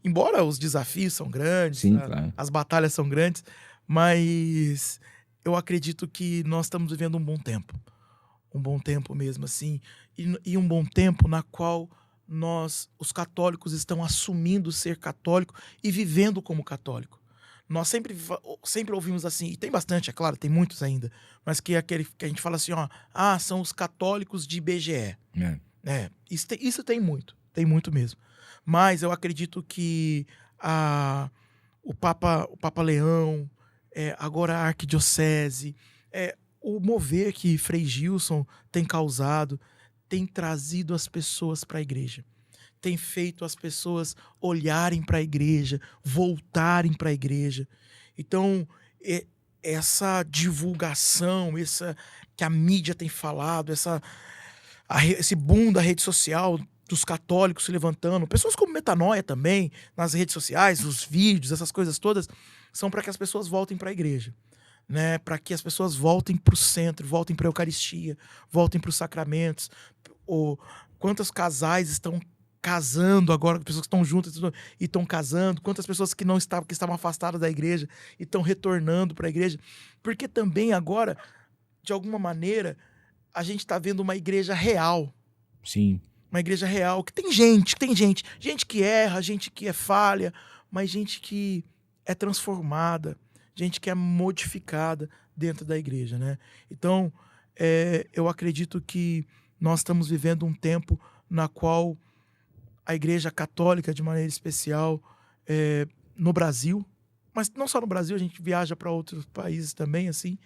E: Embora os desafios são grandes,
D: sim, claro.
E: As batalhas são grandes, mas eu acredito que nós estamos vivendo um bom tempo. Um bom tempo mesmo, assim. E um bom tempo na qual os católicos, estão assumindo ser católico e vivendo como católico. Nós sempre ouvimos assim, e tem bastante, é claro, tem muitos ainda, mas que é aquele que a gente fala assim, são os católicos de IBGE. Isso tem muito mesmo. Mas eu acredito que o Papa Leão, agora a arquidiocese, o mover que Frei Gilson tem causado, tem trazido as pessoas para a igreja. Tem feito as pessoas olharem para a igreja, voltarem para a igreja. Então, essa divulgação, que a mídia tem falado, esse boom da rede social, dos católicos se levantando, pessoas como Metanoia também, nas redes sociais, os vídeos, essas coisas todas, são para que as pessoas voltem para a igreja. Né? Para que as pessoas voltem para o centro, voltem para a Eucaristia, voltem para os sacramentos. Quantos casais estão casando agora, pessoas que estão juntas e estão casando, quantas pessoas que estavam afastadas da igreja e estão retornando para a igreja, porque também agora, de alguma maneira, a gente está vendo uma igreja real.
D: Sim.
E: Uma igreja real, que tem gente que erra, gente que é falha, mas gente que é transformada, gente que é modificada dentro da igreja, né? Então, eu acredito que nós estamos vivendo um tempo na qual a igreja católica, de maneira especial, no Brasil, mas não só no Brasil, a gente viaja para outros países também, assim,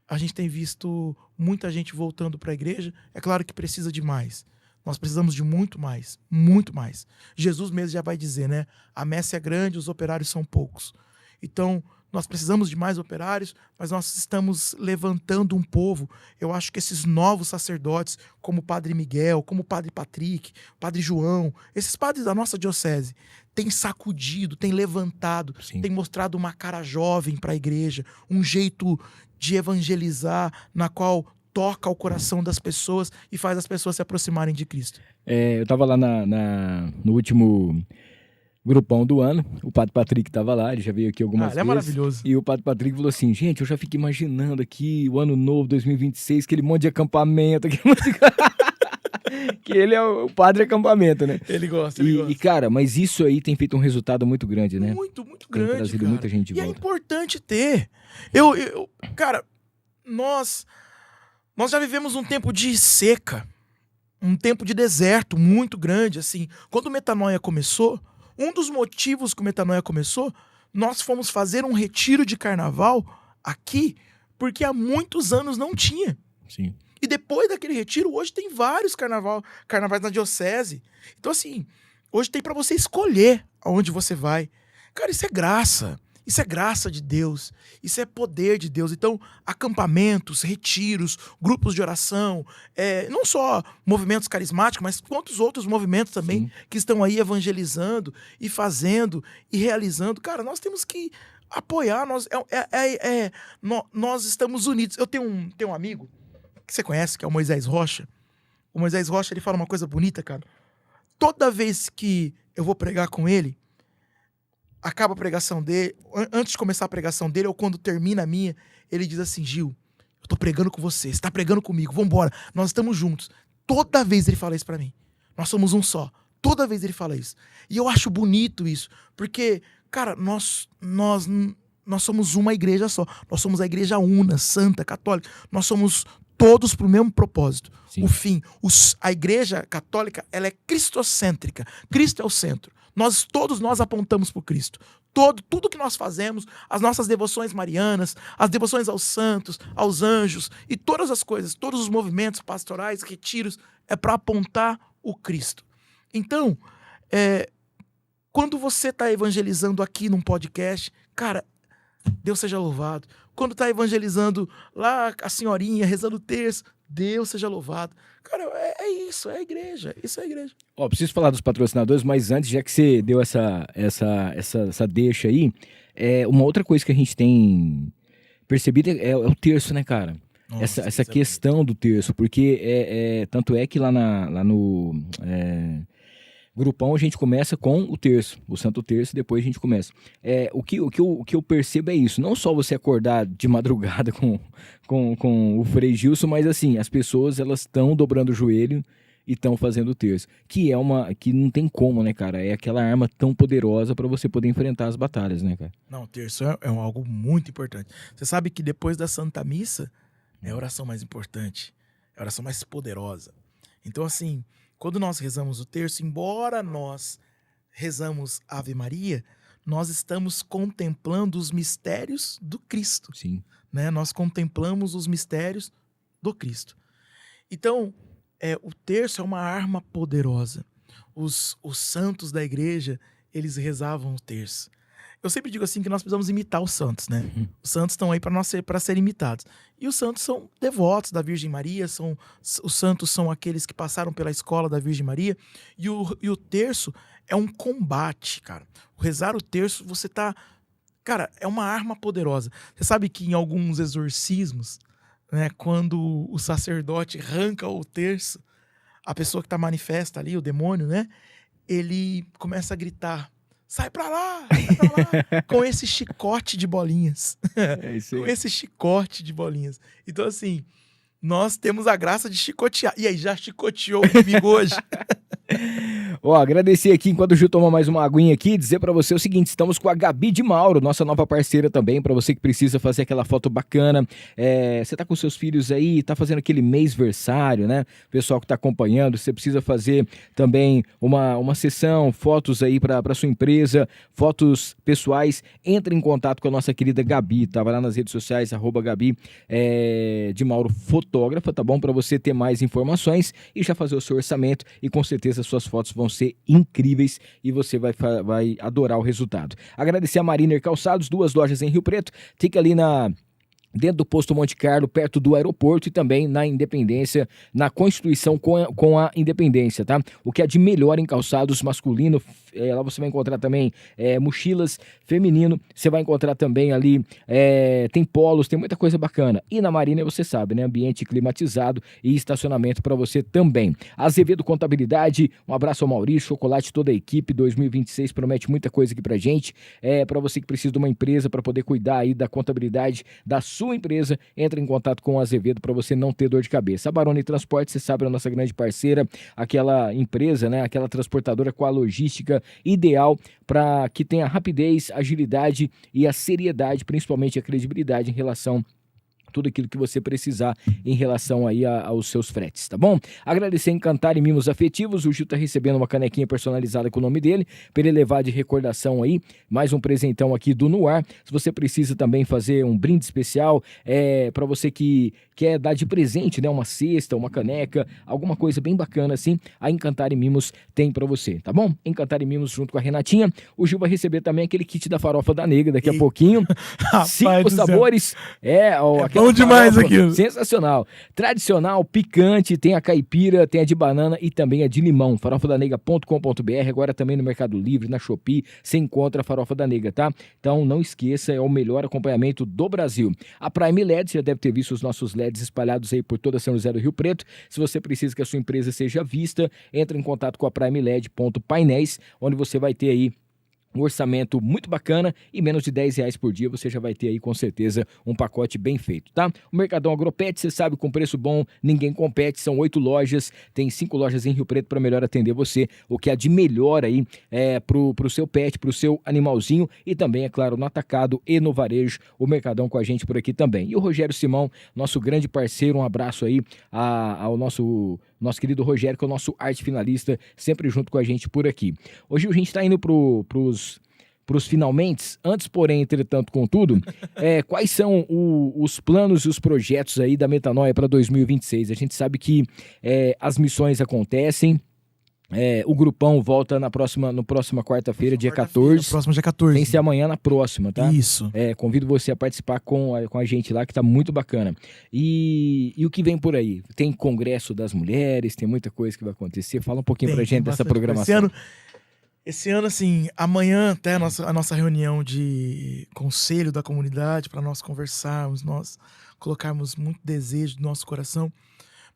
E: a gente tem visto muita gente voltando para a igreja. É claro que precisa de mais. Nós precisamos de muito mais, muito mais. Jesus mesmo já vai dizer, né? A messe é grande, os operários são poucos. Então, nós precisamos de mais operários, mas nós estamos levantando um povo. Eu acho que esses novos sacerdotes, como o Padre Miguel, como o Padre Patrick, o Padre João, esses padres da nossa diocese, têm sacudido, têm levantado,
D: Sim.
E: têm mostrado uma cara jovem para a igreja, um jeito de evangelizar, na qual toca o coração das pessoas e faz as pessoas se aproximarem de Cristo.
D: Eu estava lá no último grupão do ano, o Padre Patrick estava lá, ele já veio aqui algumas
E: Ele é
D: vezes.
E: maravilhoso.
D: E o Padre Patrick falou assim, gente, eu já fico imaginando aqui o ano novo, 2026, aquele monte de acampamento, aquele monte de... que ele é o padre acampamento, né?
E: Ele gosta, ele gosta.
D: E, cara, mas isso aí tem feito um resultado muito grande, né?
E: Muito, muito
D: Tem
E: grande,
D: trazido
E: cara.
D: muita gente de
E: E é
D: volta.
E: importante ter. Cara, nós já vivemos um tempo de seca, um tempo de deserto muito grande, assim. Quando o Metanoia começou, um dos motivos que o Metanoia começou, nós fomos fazer um retiro de carnaval aqui, porque há muitos anos não tinha.
D: Sim.
E: E depois daquele retiro, hoje tem vários carnavais na diocese. Então, assim, hoje tem para você escolher aonde você vai. Cara, isso é graça. Isso é graça de Deus. Isso é poder de Deus. Então, acampamentos, retiros, grupos de oração, não só movimentos carismáticos, mas quantos outros movimentos também que estão aí evangelizando e fazendo e realizando. Cara, nós temos que apoiar. Nós estamos unidos. Eu tenho um amigo que você conhece, que é o Moisés Rocha. O Moisés Rocha, ele fala uma coisa bonita, cara. Toda vez que eu vou pregar com ele, acaba a pregação dele, antes de começar a pregação dele, ou quando termina a minha, ele diz assim, Gil, eu tô pregando com você tá pregando comigo, vambora, nós estamos juntos. Toda vez ele fala isso pra mim. Nós somos um só. Toda vez ele fala isso. E eu acho bonito isso, porque, cara, nós somos uma igreja só. Nós somos a igreja una, santa, católica. Nós somos todos pro mesmo propósito.
D: Sim.
E: O fim. A igreja católica, ela é cristocêntrica. Cristo é o centro. Todos nós apontamos para o Cristo. Tudo que nós fazemos, as nossas devoções marianas, as devoções aos santos, aos anjos e todas as coisas, todos os movimentos pastorais, retiros, é para apontar o Cristo. Então, quando você está evangelizando aqui num podcast, cara, Deus seja louvado. Quando está evangelizando lá a senhorinha, rezando o terço, Deus seja louvado. Cara, isso, é a igreja. Isso é a igreja.
D: Preciso falar dos patrocinadores, mas antes, já que você deu essa deixa aí, uma outra coisa que a gente tem percebido é o terço, né, cara?
E: Nossa,
D: essa questão do terço, porque tanto é que lá no grupão a gente começa com o terço, o Santo Terço, depois a gente começa. O que eu percebo é isso, não só você acordar de madrugada com o Frei Gilson, mas assim, as pessoas elas estão dobrando o joelho e estão fazendo o terço, que não tem como, né, cara? É aquela arma tão poderosa para você poder enfrentar as batalhas, né, cara?
E: Não, o terço é algo muito importante. Você sabe que depois da Santa Missa é a oração mais importante, é a oração mais poderosa. Então, assim, quando nós rezamos o terço, embora nós rezamos Ave Maria, nós estamos contemplando os mistérios do Cristo.
D: Sim.
E: Né? Nós contemplamos os mistérios do Cristo. Então, o terço é uma arma poderosa. Os santos da igreja, eles rezavam o terço. Eu sempre digo assim que nós precisamos imitar os santos, né? Os santos estão aí para serem imitados. E os santos são devotos da Virgem Maria, os santos são aqueles que passaram pela escola da Virgem Maria. E o terço é um combate, cara. O rezar o terço, você tá... Cara, é uma arma poderosa. Você sabe que em alguns exorcismos, né, quando o sacerdote arranca o terço, a pessoa que está manifesta ali, o demônio, né? Ele começa a gritar: sai pra lá, com esse chicote de bolinhas.
D: É isso aí.
E: Com esse chicote de bolinhas. Então, assim, nós temos a graça de chicotear. E aí, já chicoteou comigo hoje?
D: Agradecer aqui, enquanto o Gil toma mais uma aguinha aqui, dizer pra você o seguinte, estamos com a Gabi de Mauro, nossa nova parceira também, pra você que precisa fazer aquela foto bacana. Você tá com seus filhos aí, tá fazendo aquele mêsversário, né? Pessoal que tá acompanhando, você precisa fazer também uma sessão, fotos aí pra sua empresa, fotos pessoais, entre em contato com a nossa querida Gabi, tá? Vai lá nas redes sociais, @Gabi de Mauro Fotógrafa, tá bom? Pra você ter mais informações e já fazer o seu orçamento e com certeza certeza suas fotos vão ser incríveis e você vai adorar o resultado. Agradecer a Mariner Calçados, 2 lojas em Rio Preto, fica ali dentro do posto Monte Carlo, perto do aeroporto, e também na Independência, na Constituição com a Independência, tá? O que é de melhor em calçados masculino, lá você vai encontrar também mochilas feminino, você vai encontrar também ali, tem polos, tem muita coisa bacana. E na Marina, você sabe, né? Ambiente climatizado e estacionamento para você também. Azevedo Contabilidade, um abraço ao Maurício, Chocolate, toda a equipe, 2026 promete muita coisa aqui pra gente, para você que precisa de uma empresa para poder cuidar aí da contabilidade da sua empresa, entra em contato com o Azevedo para você não ter dor de cabeça. A Baroni Transporte, você sabe, é a nossa grande parceira, aquela empresa, né, aquela transportadora com a logística ideal para que tenha rapidez, agilidade e a seriedade, principalmente a credibilidade em relação tudo aquilo que você precisar em relação aí aos seus fretes, tá bom? Agradecer a Encantar e Mimos Afetivos, o Gil tá recebendo uma canequinha personalizada com o nome dele, para ele levar de recordação aí, mais um presentão aqui do No Ar. Se você precisa também fazer um brinde especial, para você que quer dar de presente, né, uma cesta, uma caneca, alguma coisa bem bacana assim, a Encantar e Mimos tem para você, tá bom? Encantar e Mimos junto com a Renatinha. O Gil vai receber também aquele kit da farofa da nega daqui a pouquinho. 5 sabores,
E: bom demais aqui.
D: Sensacional. Tradicional, picante, tem a caipira, tem a de banana e também a de limão. farofadanega.com.br, agora também no Mercado Livre, na Shopee, você encontra a farofa da nega, tá? Então não esqueça, é o melhor acompanhamento do Brasil. A Prime LED, você já deve ter visto os nossos LEDs espalhados aí por toda São José do Rio Preto. Se você precisa que a sua empresa seja vista, entre em contato com a primeled.painéis, onde você vai ter aí um orçamento muito bacana e menos de R$10 por dia você já vai ter aí com certeza um pacote bem feito, tá? O Mercadão Agropet, você sabe, com preço bom, ninguém compete, são 8 lojas, tem 5 lojas em Rio Preto para melhor atender você, o que há de melhor aí pro seu pet, pro seu animalzinho e também, é claro, no atacado e no varejo, o Mercadão com a gente por aqui também. E o Rogério Simão, nosso grande parceiro, um abraço aí ao nosso querido Rogério, que é o nosso arte finalista, sempre junto com a gente por aqui. Hoje a gente está indo pros finalmente, antes, porém, entretanto, contudo, quais são os planos e os projetos aí da Metanoia para 2026? A gente sabe que as missões acontecem, o grupão volta na próxima quarta-feira, dia 14.
E: Próximo dia 14.
D: Tem que ser amanhã na próxima, tá?
E: Isso.
D: Convido você a participar com a gente lá, que tá muito bacana. E o que vem por aí? Tem congresso das mulheres, tem muita coisa que vai acontecer. Fala um pouquinho pra gente dessa programação.
E: Esse ano, assim, amanhã até a nossa reunião de conselho da comunidade, para nós conversarmos, nós colocarmos muito desejo do nosso coração.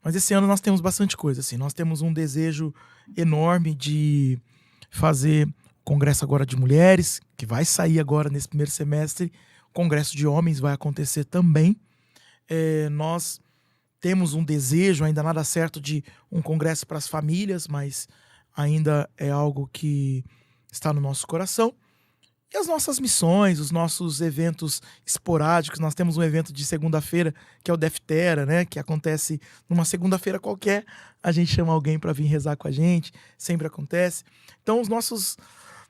E: Mas esse ano nós temos bastante coisa, assim. Nós temos um desejo enorme de fazer congresso agora de mulheres, que vai sair agora nesse primeiro semestre. O congresso de homens vai acontecer também. Nós temos um desejo, ainda nada certo, de um congresso para as famílias, mas ainda é algo que está no nosso coração. E as nossas missões, os nossos eventos esporádicos. Nós temos um evento de segunda-feira, que é o Deftera, né? Que acontece numa segunda-feira qualquer. A gente chama alguém para vir rezar com a gente. Sempre acontece. Então,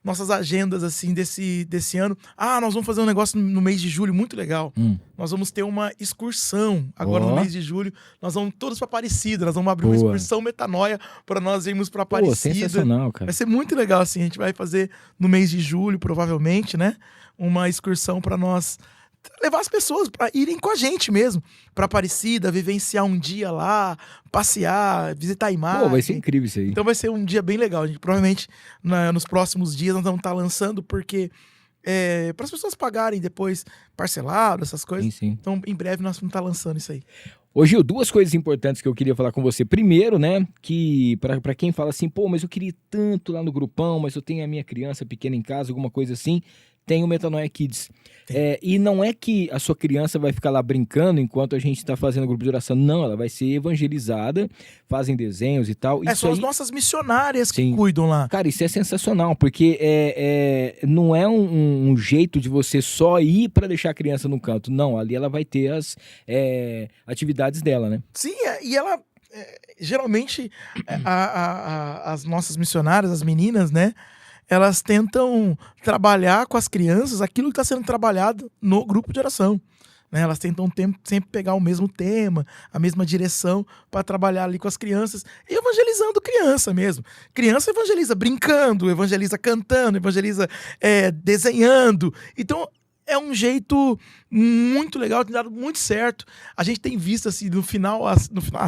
E: nossas agendas assim desse ano. Nós vamos fazer um negócio no mês de julho muito legal. Nós vamos ter uma excursão agora no mês de julho. Nós vamos todos para Aparecida. Nós vamos abrir uma excursão Metanoia para nós irmos para Aparecida.
D: Sensacional, cara.
E: Vai ser muito legal assim. A gente vai fazer no mês de julho, provavelmente, né? Uma excursão para nós levar as pessoas para irem com a gente mesmo, para Aparecida, vivenciar um dia lá, passear, visitar a imagem.
D: Vai ser incrível isso aí.
E: Então vai ser um dia bem legal. A gente provavelmente nos próximos dias nós vamos estar lançando, porque para as pessoas pagarem depois parcelado, essas coisas.
D: Sim.
E: Então em breve nós vamos estar lançando isso aí.
D: Ô Gil, 2 coisas importantes que eu queria falar com você. Primeiro, né, que pra quem fala assim, mas eu queria ir tanto lá no grupão, mas eu tenho a minha criança pequena em casa, alguma coisa assim, tem o Metanoia Kids. E não é que a sua criança vai ficar lá brincando enquanto a gente está fazendo o grupo de oração. Não, ela vai ser evangelizada, fazem desenhos e tal.
E: São as nossas missionárias que cuidam lá.
D: Cara, isso é sensacional, porque não é um jeito de você só ir para deixar a criança no canto. Não, ali ela vai ter as atividades dela, né?
E: Sim, e ela... geralmente, as nossas missionárias, as meninas, né? Elas tentam trabalhar com as crianças aquilo que está sendo trabalhado no grupo de oração. né? Elas tentam sempre pegar o mesmo tema, a mesma direção para trabalhar ali com as crianças e evangelizando criança mesmo. Criança evangeliza brincando, evangeliza cantando, evangeliza desenhando. Então, é um jeito muito legal, tem dado muito certo. A gente tem visto, assim, no final,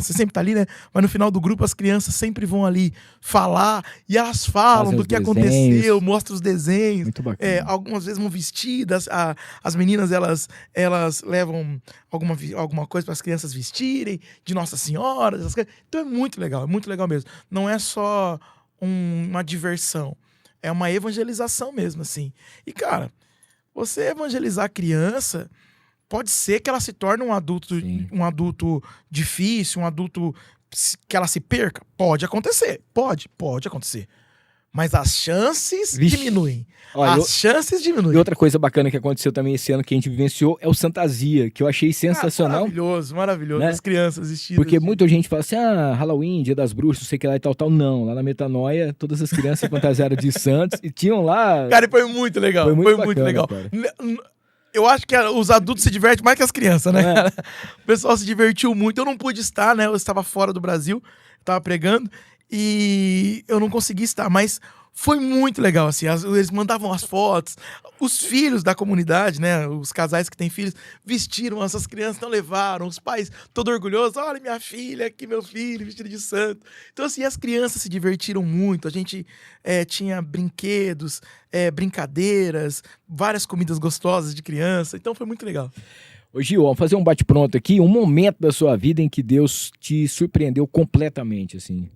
E: você sempre tá ali, né? Mas no final do grupo, as crianças sempre vão ali falar, e elas falam
D: Fazem
E: do
D: os
E: que
D: desenhos.
E: aconteceu, mostram os desenhos.
D: Muito bacana.
E: Algumas vezes vão vestidas, as meninas, elas levam alguma coisa para as crianças vestirem, de Nossa Senhora, essas coisas. Então é muito legal mesmo. Não é só uma diversão, é uma evangelização mesmo, assim. E, cara, você evangelizar a criança, pode ser que ela se torne um adulto difícil, um adulto que ela se perca. Pode acontecer, pode acontecer. Mas as chances diminuem.
D: Olha,
E: chances diminuem.
D: E outra coisa bacana que aconteceu também esse ano que a gente vivenciou é o Fantasia, que eu achei sensacional.
E: Maravilhoso.
D: Né?
E: As crianças vestidas.
D: Porque muita gente fala assim, Halloween, Dia das Bruxas, não sei o que lá e tal. Não, lá na Metanoia, todas as crianças fantasiaram de santos e tinham lá...
E: Cara, foi muito legal.
D: Foi muito
E: muito
D: bacana,
E: legal.
D: cara.
E: Eu acho que os adultos se divertem mais que as crianças, né? O pessoal se divertiu muito. Eu não pude estar, né? Eu estava fora do Brasil, estava pregando e eu não consegui estar, mas foi muito legal, assim. Eles mandavam as fotos, os filhos da comunidade, né? Os casais que têm filhos vestiram essas crianças, não levaram, os pais todos orgulhosos. Olha, minha filha, aqui meu filho, vestido de santo. Então, assim, as crianças se divertiram muito. A gente tinha brinquedos, brincadeiras, várias comidas gostosas de criança. Então, foi muito legal.
D: Ô Gil, vamos fazer um bate-pronto aqui. Um momento da sua vida em que Deus te surpreendeu completamente, assim.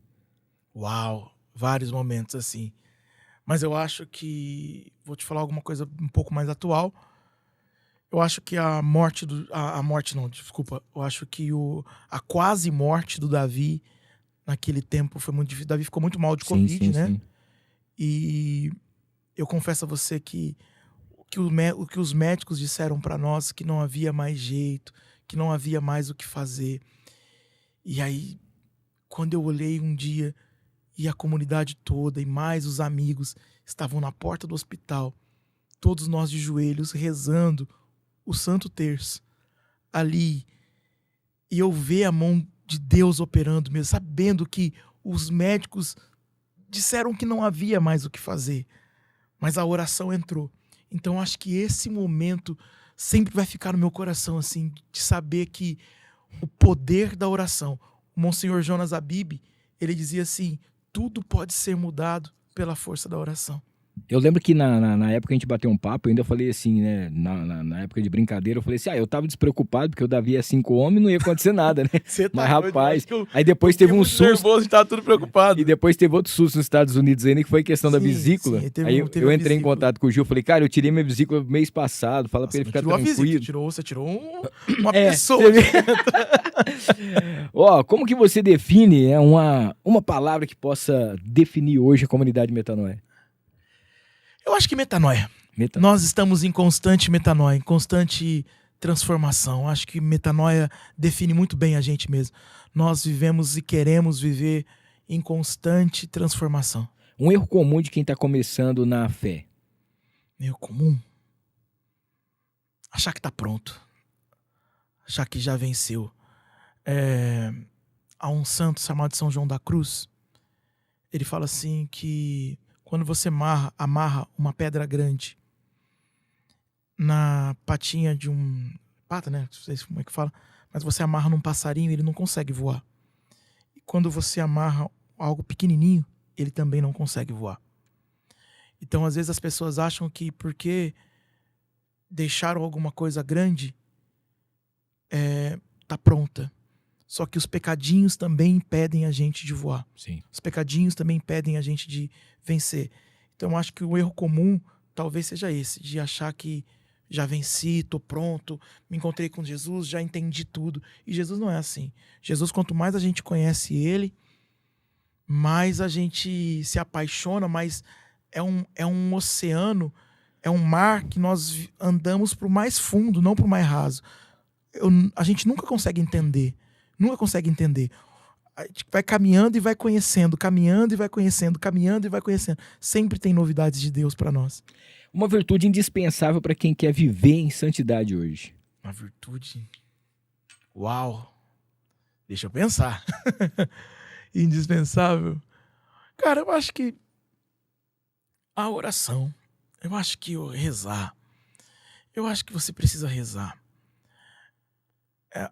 E: Uau, vários momentos, assim. Mas eu acho que... Vou te falar alguma coisa um pouco mais atual. Eu acho que a morte eu acho que a quase morte do Davi naquele tempo foi muito difícil. Davi ficou muito mal de Covid, né?
D: Sim.
E: E eu confesso a você que o que os médicos disseram para nós, que não havia mais jeito, que não havia mais o que fazer. E aí, quando eu olhei um dia... E a comunidade toda e mais os amigos estavam na porta do hospital, todos nós de joelhos rezando o Santo Terço ali. E eu ver a mão de Deus operando mesmo, sabendo que os médicos disseram que não havia mais o que fazer, mas a oração entrou. Então acho que esse momento sempre vai ficar no meu coração, assim, de saber que o poder da oração. O Monsenhor Jonas Abib, ele dizia assim: tudo pode ser mudado pela força da oração.
D: Eu lembro que na época a gente bateu um papo, eu ainda falei assim, né? Na época de brincadeira, eu falei assim, eu tava despreocupado, porque o Davi é 5 homens, não ia acontecer nada, né? Mas, rapaz, aí depois teve um susto.
E: Nervoso, a gente tava tudo preocupado.
D: E depois teve outro susto nos Estados Unidos ainda, que foi a questão da vesícula.
E: Sim,
D: aí eu entrei em contato com o Gil, falei, cara, eu tirei minha vesícula mês passado, fala pra ele ficar tranquilo.
E: Você tirou uma pessoa.
D: Como que você define uma palavra que possa definir hoje a comunidade Metanoia?
E: Eu acho que metanoia. Nós estamos em constante metanoia, em constante transformação. Acho que metanoia define muito bem a gente mesmo. Nós vivemos e queremos viver em constante transformação.
D: Um erro comum de quem está começando na fé.
E: Erro comum? Achar que está pronto. Achar que já venceu. Há um santo chamado São João da Cruz. Ele fala assim que quando você amarra uma pedra grande na patinha de pata, né? Não sei como é que fala, mas você amarra num passarinho, ele não consegue voar. E quando você amarra algo pequenininho, ele também não consegue voar. Então, às vezes as pessoas acham que porque deixaram alguma coisa grande, tá pronta. Só que os pecadinhos também impedem a gente de voar.
D: Sim.
E: Os pecadinhos também impedem a gente de vencer. Então, eu acho que o erro comum talvez seja esse, de achar que já venci, tô pronto, me encontrei com Jesus, já entendi tudo. E Jesus não é assim. Jesus, quanto mais a gente conhece Ele, mais a gente se apaixona, mais é um oceano, é um mar que nós andamos pro mais fundo, não pro mais raso. A gente nunca consegue entender. Nunca consegue entender. A gente vai caminhando e vai conhecendo, caminhando e vai conhecendo, caminhando e vai conhecendo. Sempre tem novidades de Deus para nós.
D: Uma virtude indispensável para quem quer viver em santidade hoje.
E: Uma virtude. Uau! Deixa eu pensar. Indispensável. Cara, eu acho que a oração. Eu acho que rezar. Eu acho que você precisa rezar.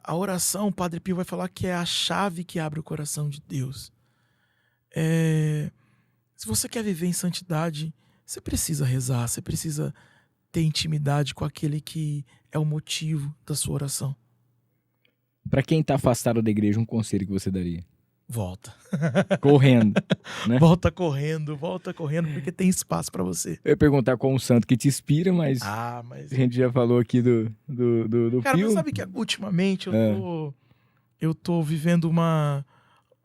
E: A oração, o Padre Pio vai falar que é a chave que abre o coração de Deus. Se você quer viver em santidade, você precisa rezar, você precisa ter intimidade com aquele que é o motivo da sua oração.
D: Pra quem tá afastado da igreja, um conselho que você daria?
E: Volta.
D: Correndo, né?
E: Volta correndo, porque tem espaço pra você.
D: Eu ia perguntar qual um santo que te inspira, mas
E: Mas...
D: a gente já falou aqui do
E: Cara,
D: Pio.
E: mas sabe que ultimamente eu tô vivendo uma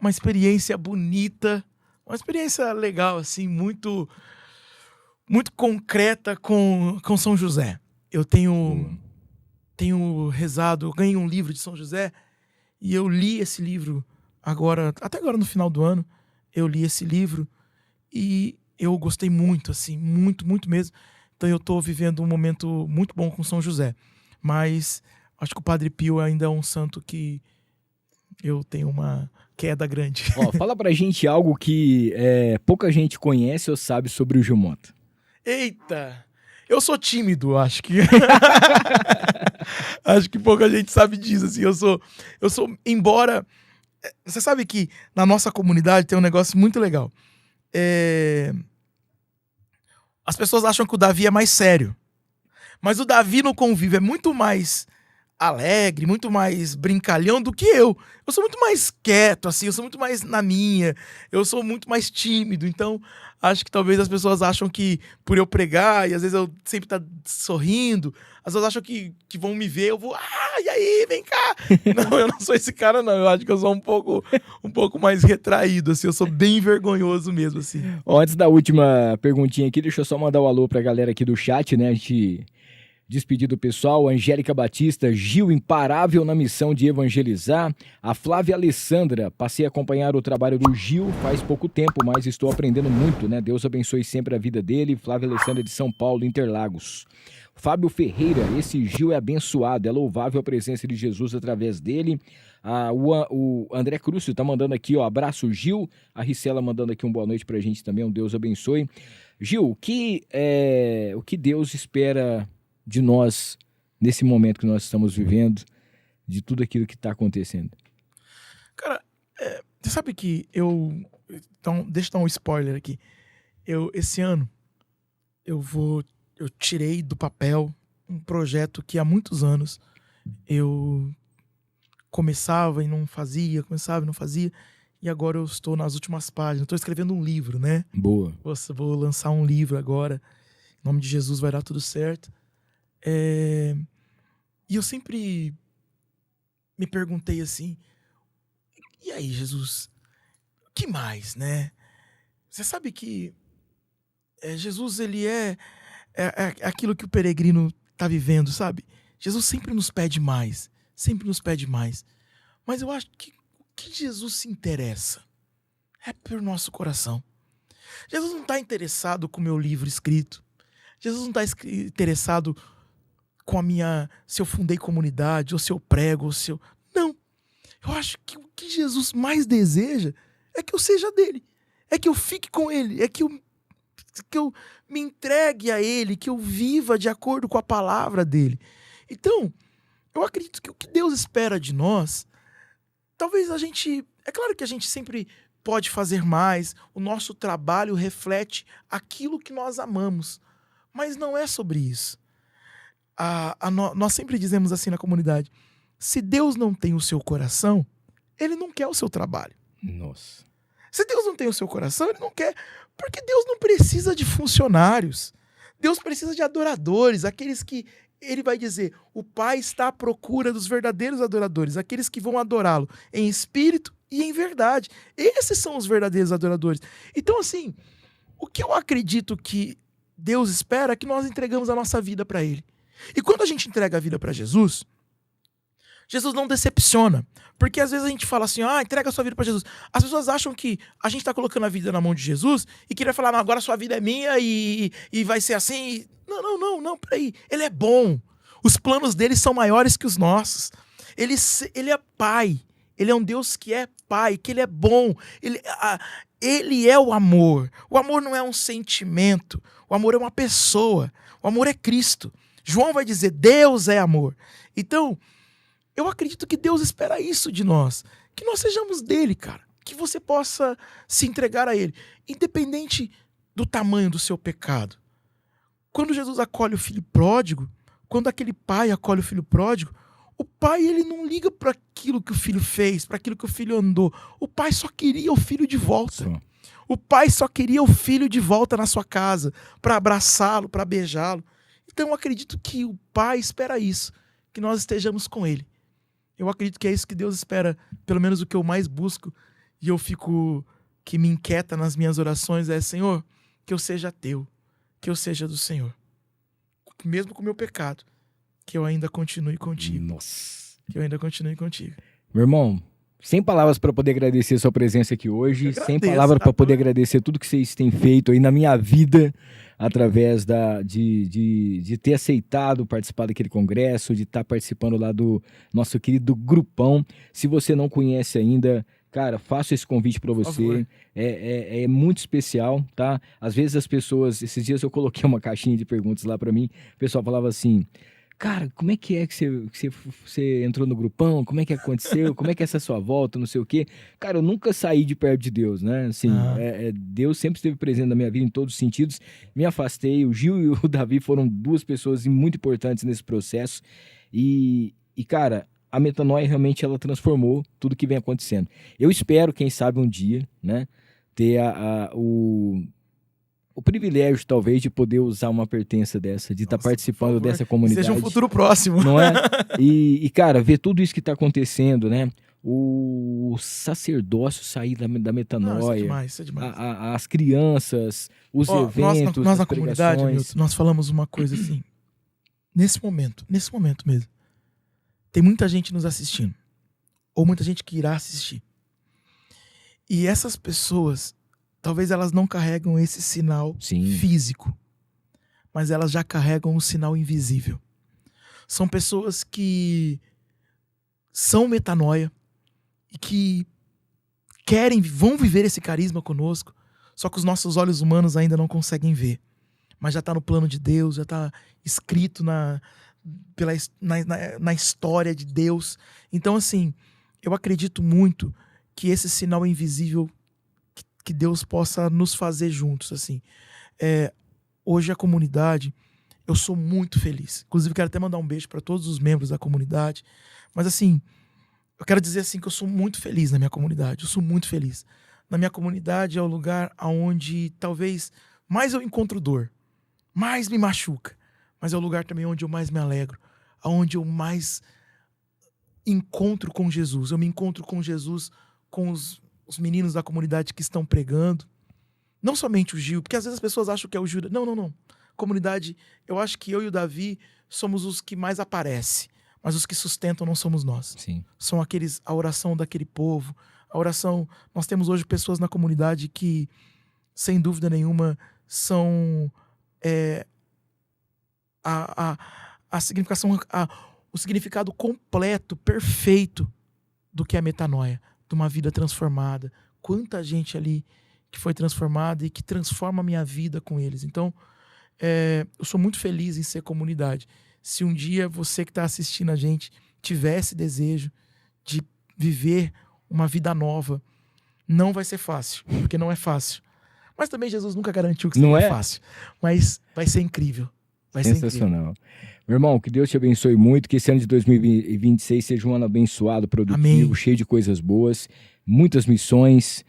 E: experiência bonita, uma experiência legal, assim, muito concreta com São José. Eu tenho rezado, eu ganhei um livro de São José e eu li esse livro até agora no final do ano, eu li esse livro e eu gostei muito, assim, muito, muito mesmo. Então eu tô vivendo um momento muito bom com São José. Mas acho que o Padre Pio ainda é um santo que eu tenho uma queda grande.
D: Ó, fala pra gente algo que pouca gente conhece ou sabe sobre o Gil Mota.
E: Eita! Eu sou tímido, acho que. Acho que pouca gente sabe disso, assim. Eu sou, embora... Você sabe que na nossa comunidade tem um negócio muito legal. As pessoas acham que o Davi é mais sério. Mas o Davi no convívio é muito mais alegre, muito mais brincalhão do que eu. Eu sou muito mais quieto, assim, eu sou muito mais na minha, eu sou muito mais tímido. Então, acho que talvez as pessoas acham que por eu pregar, e às vezes eu sempre tá sorrindo, as pessoas acham que vão me ver, eu vou, e aí, vem cá. Não, eu não sou esse cara, não. Eu acho que eu sou um pouco mais retraído, assim, eu sou bem vergonhoso mesmo, assim.
D: Ó, antes da última perguntinha aqui, deixa eu só mandar um alô pra galera aqui do chat, né? A gente despedir do pessoal. Angélica Batista, Gil imparável na missão de evangelizar. A Flávia Alessandra, passei a acompanhar o trabalho do Gil faz pouco tempo, mas estou aprendendo muito, né? Deus abençoe sempre a vida dele. Flávia Alessandra de São Paulo, Interlagos. Fábio Ferreira, esse Gil é abençoado, é louvável a presença de Jesus através dele. O André Cruz tá mandando aqui, ó, abraço Gil. A Ricela mandando aqui boa noite pra gente também, Deus abençoe. Gil, o que Deus espera de nós nesse momento que nós estamos vivendo, de tudo aquilo que está acontecendo?
E: Cara, você sabe que então, deixa eu dar um spoiler aqui. Esse ano, eu tirei do papel um projeto que há muitos anos eu começava e não fazia, e agora eu estou nas últimas páginas. Estou escrevendo um livro, né?
D: Boa.
E: Vou lançar um livro agora. Em nome de Jesus vai dar tudo certo. E eu sempre me perguntei assim, e aí, Jesus, o que mais, né? Você sabe que Jesus, ele é aquilo que o peregrino está vivendo, sabe? Jesus sempre nos pede mais, mas eu acho que o que Jesus se interessa é pelo nosso coração. Jesus não está interessado com o meu livro escrito, Jesus não está interessado com se eu fundei comunidade, ou se eu prego, ou se eu... Não. Eu acho que o que Jesus mais deseja é que eu seja dele. É que eu fique com ele. É que eu me entregue a ele, que eu viva de acordo com a palavra dele. Então, eu acredito que o que Deus espera de nós, talvez a gente... É claro que a gente sempre pode fazer mais, o nosso trabalho reflete aquilo que nós amamos. Mas não é sobre isso. Nós sempre dizemos assim na comunidade, se Deus não tem o seu coração, ele não quer o seu trabalho.
D: Nossa.
E: Se Deus não tem o seu coração, ele não quer, porque Deus não precisa de funcionários. Deus precisa de adoradores, aqueles que, ele vai dizer, o Pai está à procura dos verdadeiros adoradores, aqueles que vão adorá-lo em espírito e em verdade. Esses são os verdadeiros adoradores. Então, assim, o que eu acredito que Deus espera é que nós entregamos a nossa vida para ele. E quando a gente entrega a vida para Jesus, Jesus não decepciona. Porque às vezes a gente fala assim, entrega a sua vida para Jesus. As pessoas acham que a gente está colocando a vida na mão de Jesus e que ele vai falar, não, agora a sua vida é minha e vai ser assim. Não, peraí. Ele é bom. Os planos dele são maiores que os nossos. Ele é pai. Ele é um Deus que é pai, que ele é bom. Ele é o amor. O amor não é um sentimento. O amor é uma pessoa. O amor é Cristo. João vai dizer, Deus é amor. Então, eu acredito que Deus espera isso de nós. Que nós sejamos dele, cara. Que você possa se entregar a ele. Independente do tamanho do seu pecado. Quando Jesus acolhe o filho pródigo, quando aquele pai acolhe o filho pródigo, o pai ele não liga para aquilo que o filho fez, para aquilo que o filho andou. O pai só queria o filho de volta.
D: Sim.
E: O pai só queria o filho de volta na sua casa, para abraçá-lo, para beijá-lo. Então eu acredito que o pai espera isso, que nós estejamos com ele. Eu acredito que é isso que Deus espera, pelo menos o que eu mais busco, e eu fico, que me inquieta nas minhas orações é, Senhor, que eu seja teu, que eu seja do Senhor. Mesmo com o meu pecado, que eu ainda continue contigo.
D: Nossa.
E: Que eu ainda continue contigo.
D: Meu irmão, sem palavras para poder agradecer a sua presença aqui hoje, sem palavras para poder agradecer tudo que vocês têm feito aí na minha vida, através de ter aceitado participar daquele congresso, de estar participando lá do nosso querido grupão. Se você não conhece ainda, cara, faço esse convite para você. É muito especial, tá? Às vezes as pessoas, esses dias eu coloquei uma caixinha de perguntas lá para mim, o pessoal falava assim, cara, como é que você entrou no grupão? Como é que aconteceu? Como é que é essa sua volta? Não sei o quê. Cara, eu nunca saí de perto de Deus, né? Assim, Deus sempre esteve presente na minha vida em todos os sentidos. Me afastei. O Gil e o Davi foram duas pessoas muito importantes nesse processo. E cara, a metanoia realmente ela transformou tudo que vem acontecendo. Eu espero, quem sabe, um dia, né, ter o privilégio, talvez, de poder usar uma pertença dessa, de estar participando dessa comunidade.
E: Seja um futuro próximo.
D: Não é? E, cara, ver tudo isso que está acontecendo, né? O sacerdócio sair da metanoia.
E: Não, isso é demais.
D: As crianças, os eventos,
E: nós na comunidade, Milton, nós falamos uma coisa assim. Nesse momento mesmo, tem muita gente nos assistindo. Ou muita gente que irá assistir. E essas pessoas, talvez elas não carregam esse sinal físico, mas elas já carregam um sinal invisível. São pessoas que são metanoia e que vão viver esse carisma conosco, só que os nossos olhos humanos ainda não conseguem ver. Mas já está no plano de Deus, já está escrito na história de Deus. Então, assim, eu acredito muito que esse sinal invisível que Deus possa nos fazer juntos, assim. Hoje a comunidade, eu sou muito feliz. Inclusive, quero até mandar um beijo para todos os membros da comunidade. Mas, assim, eu quero dizer assim que eu sou muito feliz na minha comunidade. Eu sou muito feliz. Na minha comunidade é o lugar onde talvez mais eu encontro dor, mais me machuca. Mas é o lugar também onde eu mais me alegro, onde eu mais encontro com Jesus. Eu me encontro com Jesus, com os meninos da comunidade que estão pregando. Não somente o Gil, porque às vezes as pessoas acham que é o Gil. Não. Comunidade, eu acho que eu e o Davi somos os que mais aparecem, mas os que sustentam não somos nós.
D: Sim.
E: São a oração daquele povo. A oração, nós temos hoje pessoas na comunidade que, sem dúvida nenhuma, são a significação, o significado completo, perfeito do que é metanoia, de uma vida transformada. Quanta gente ali que foi transformada e que transforma a minha vida com eles. Então, eu sou muito feliz em ser comunidade. Se um dia você que está assistindo a gente tivesse desejo de viver uma vida nova, não vai ser fácil, porque não é fácil. Mas também Jesus nunca garantiu que seria fácil. Mas vai ser incrível. Vai ser
D: sensacional. Meu irmão, que Deus te abençoe muito, que esse ano de 2026 seja um ano abençoado, produtivo,
E: Amém.
D: Cheio de coisas boas, muitas missões,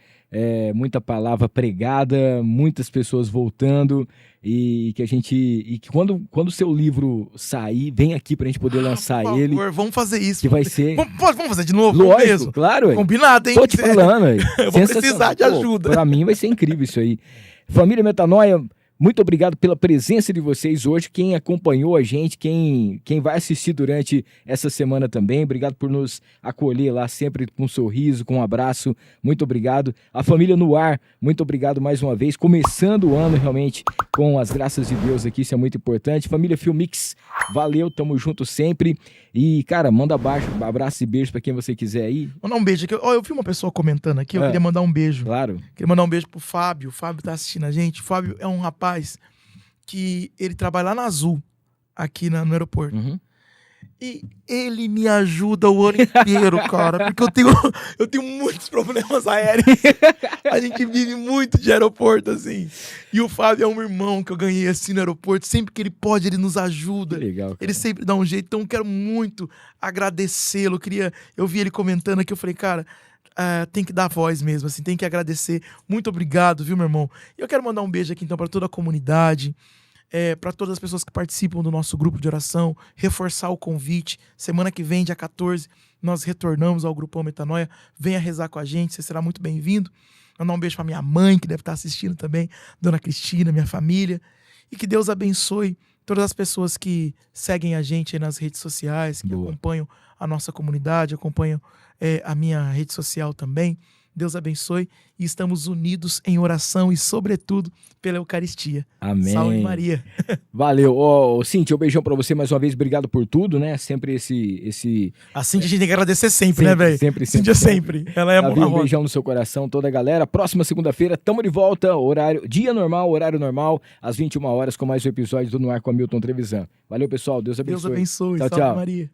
D: muita palavra pregada, muitas pessoas voltando e que quando o seu livro sair, vem aqui pra gente poder lançar
E: por
D: ele.
E: favor, vamos fazer isso.
D: Que vai ser...
E: Vamos fazer de novo?
D: Lógico,
E: mesmo.
D: claro. Ué.
E: Combinado, hein?
D: Tô te falando, ué.
E: Eu vou precisar de ajuda.
D: Pra mim vai ser incrível isso aí. Família Metanoia, Muito obrigado pela presença de vocês hoje, quem acompanhou a gente, quem vai assistir durante essa semana também. Obrigado por nos acolher lá sempre com um sorriso, com um abraço. Muito obrigado. A família no ar, muito obrigado mais uma vez. Começando o ano realmente com as graças de Deus aqui, isso é muito importante. Família Filmix, valeu, tamo junto sempre. E, cara, manda abraço e beijo pra quem você quiser aí.
E: Mandar um beijo aqui. Ó, eu vi uma pessoa comentando aqui, eu queria mandar um beijo.
D: Claro.
E: Queria mandar um beijo pro Fábio. O Fábio tá assistindo a gente. O Fábio é um rapaz que ele trabalha lá na Azul, aqui no aeroporto.
D: Uhum.
E: E ele me ajuda o ano inteiro, cara, porque eu tenho muitos problemas aéreos. A gente vive muito de aeroporto, assim. E o Fábio é um irmão que eu ganhei assim no aeroporto. Sempre que ele pode, ele nos ajuda.
D: Que legal, cara.
E: Ele sempre dá um jeito. Então eu quero muito agradecê-lo. Eu vi ele comentando aqui, eu falei, cara, tem que dar voz mesmo, assim, tem que agradecer. Muito obrigado, viu, meu irmão? E eu quero mandar um beijo aqui, então, para toda a comunidade, para todas as pessoas que participam do nosso grupo de oração, reforçar o convite. Semana que vem, dia 14, nós retornamos ao Grupão Metanoia. Venha rezar com a gente, você será muito bem-vindo. Mandar um beijo para minha mãe, que deve estar assistindo também, Dona Cristina, minha família. E que Deus abençoe todas as pessoas que seguem a gente aí nas redes sociais, que acompanham a nossa comunidade, acompanham a minha rede social também. Deus abençoe e estamos unidos em oração e, sobretudo, pela Eucaristia.
D: Amém.
E: Salve Maria.
D: Valeu. Cíntia, um beijão pra você mais uma vez. Obrigado por tudo, né? Sempre esse...
E: A Cíntia a gente tem que agradecer sempre, né, velho?
D: Sempre.
E: Cíntia sempre. Ela é a
D: um beijão no seu coração, toda a galera. Próxima segunda-feira, tamo de volta. Dia normal, horário normal, às 21 horas, com mais um episódio do No Ar com Hamilton Trevisan. Valeu, pessoal. Deus abençoe.
E: Deus abençoe.
D: Tchau,
E: Salve
D: tchau.
E: Maria.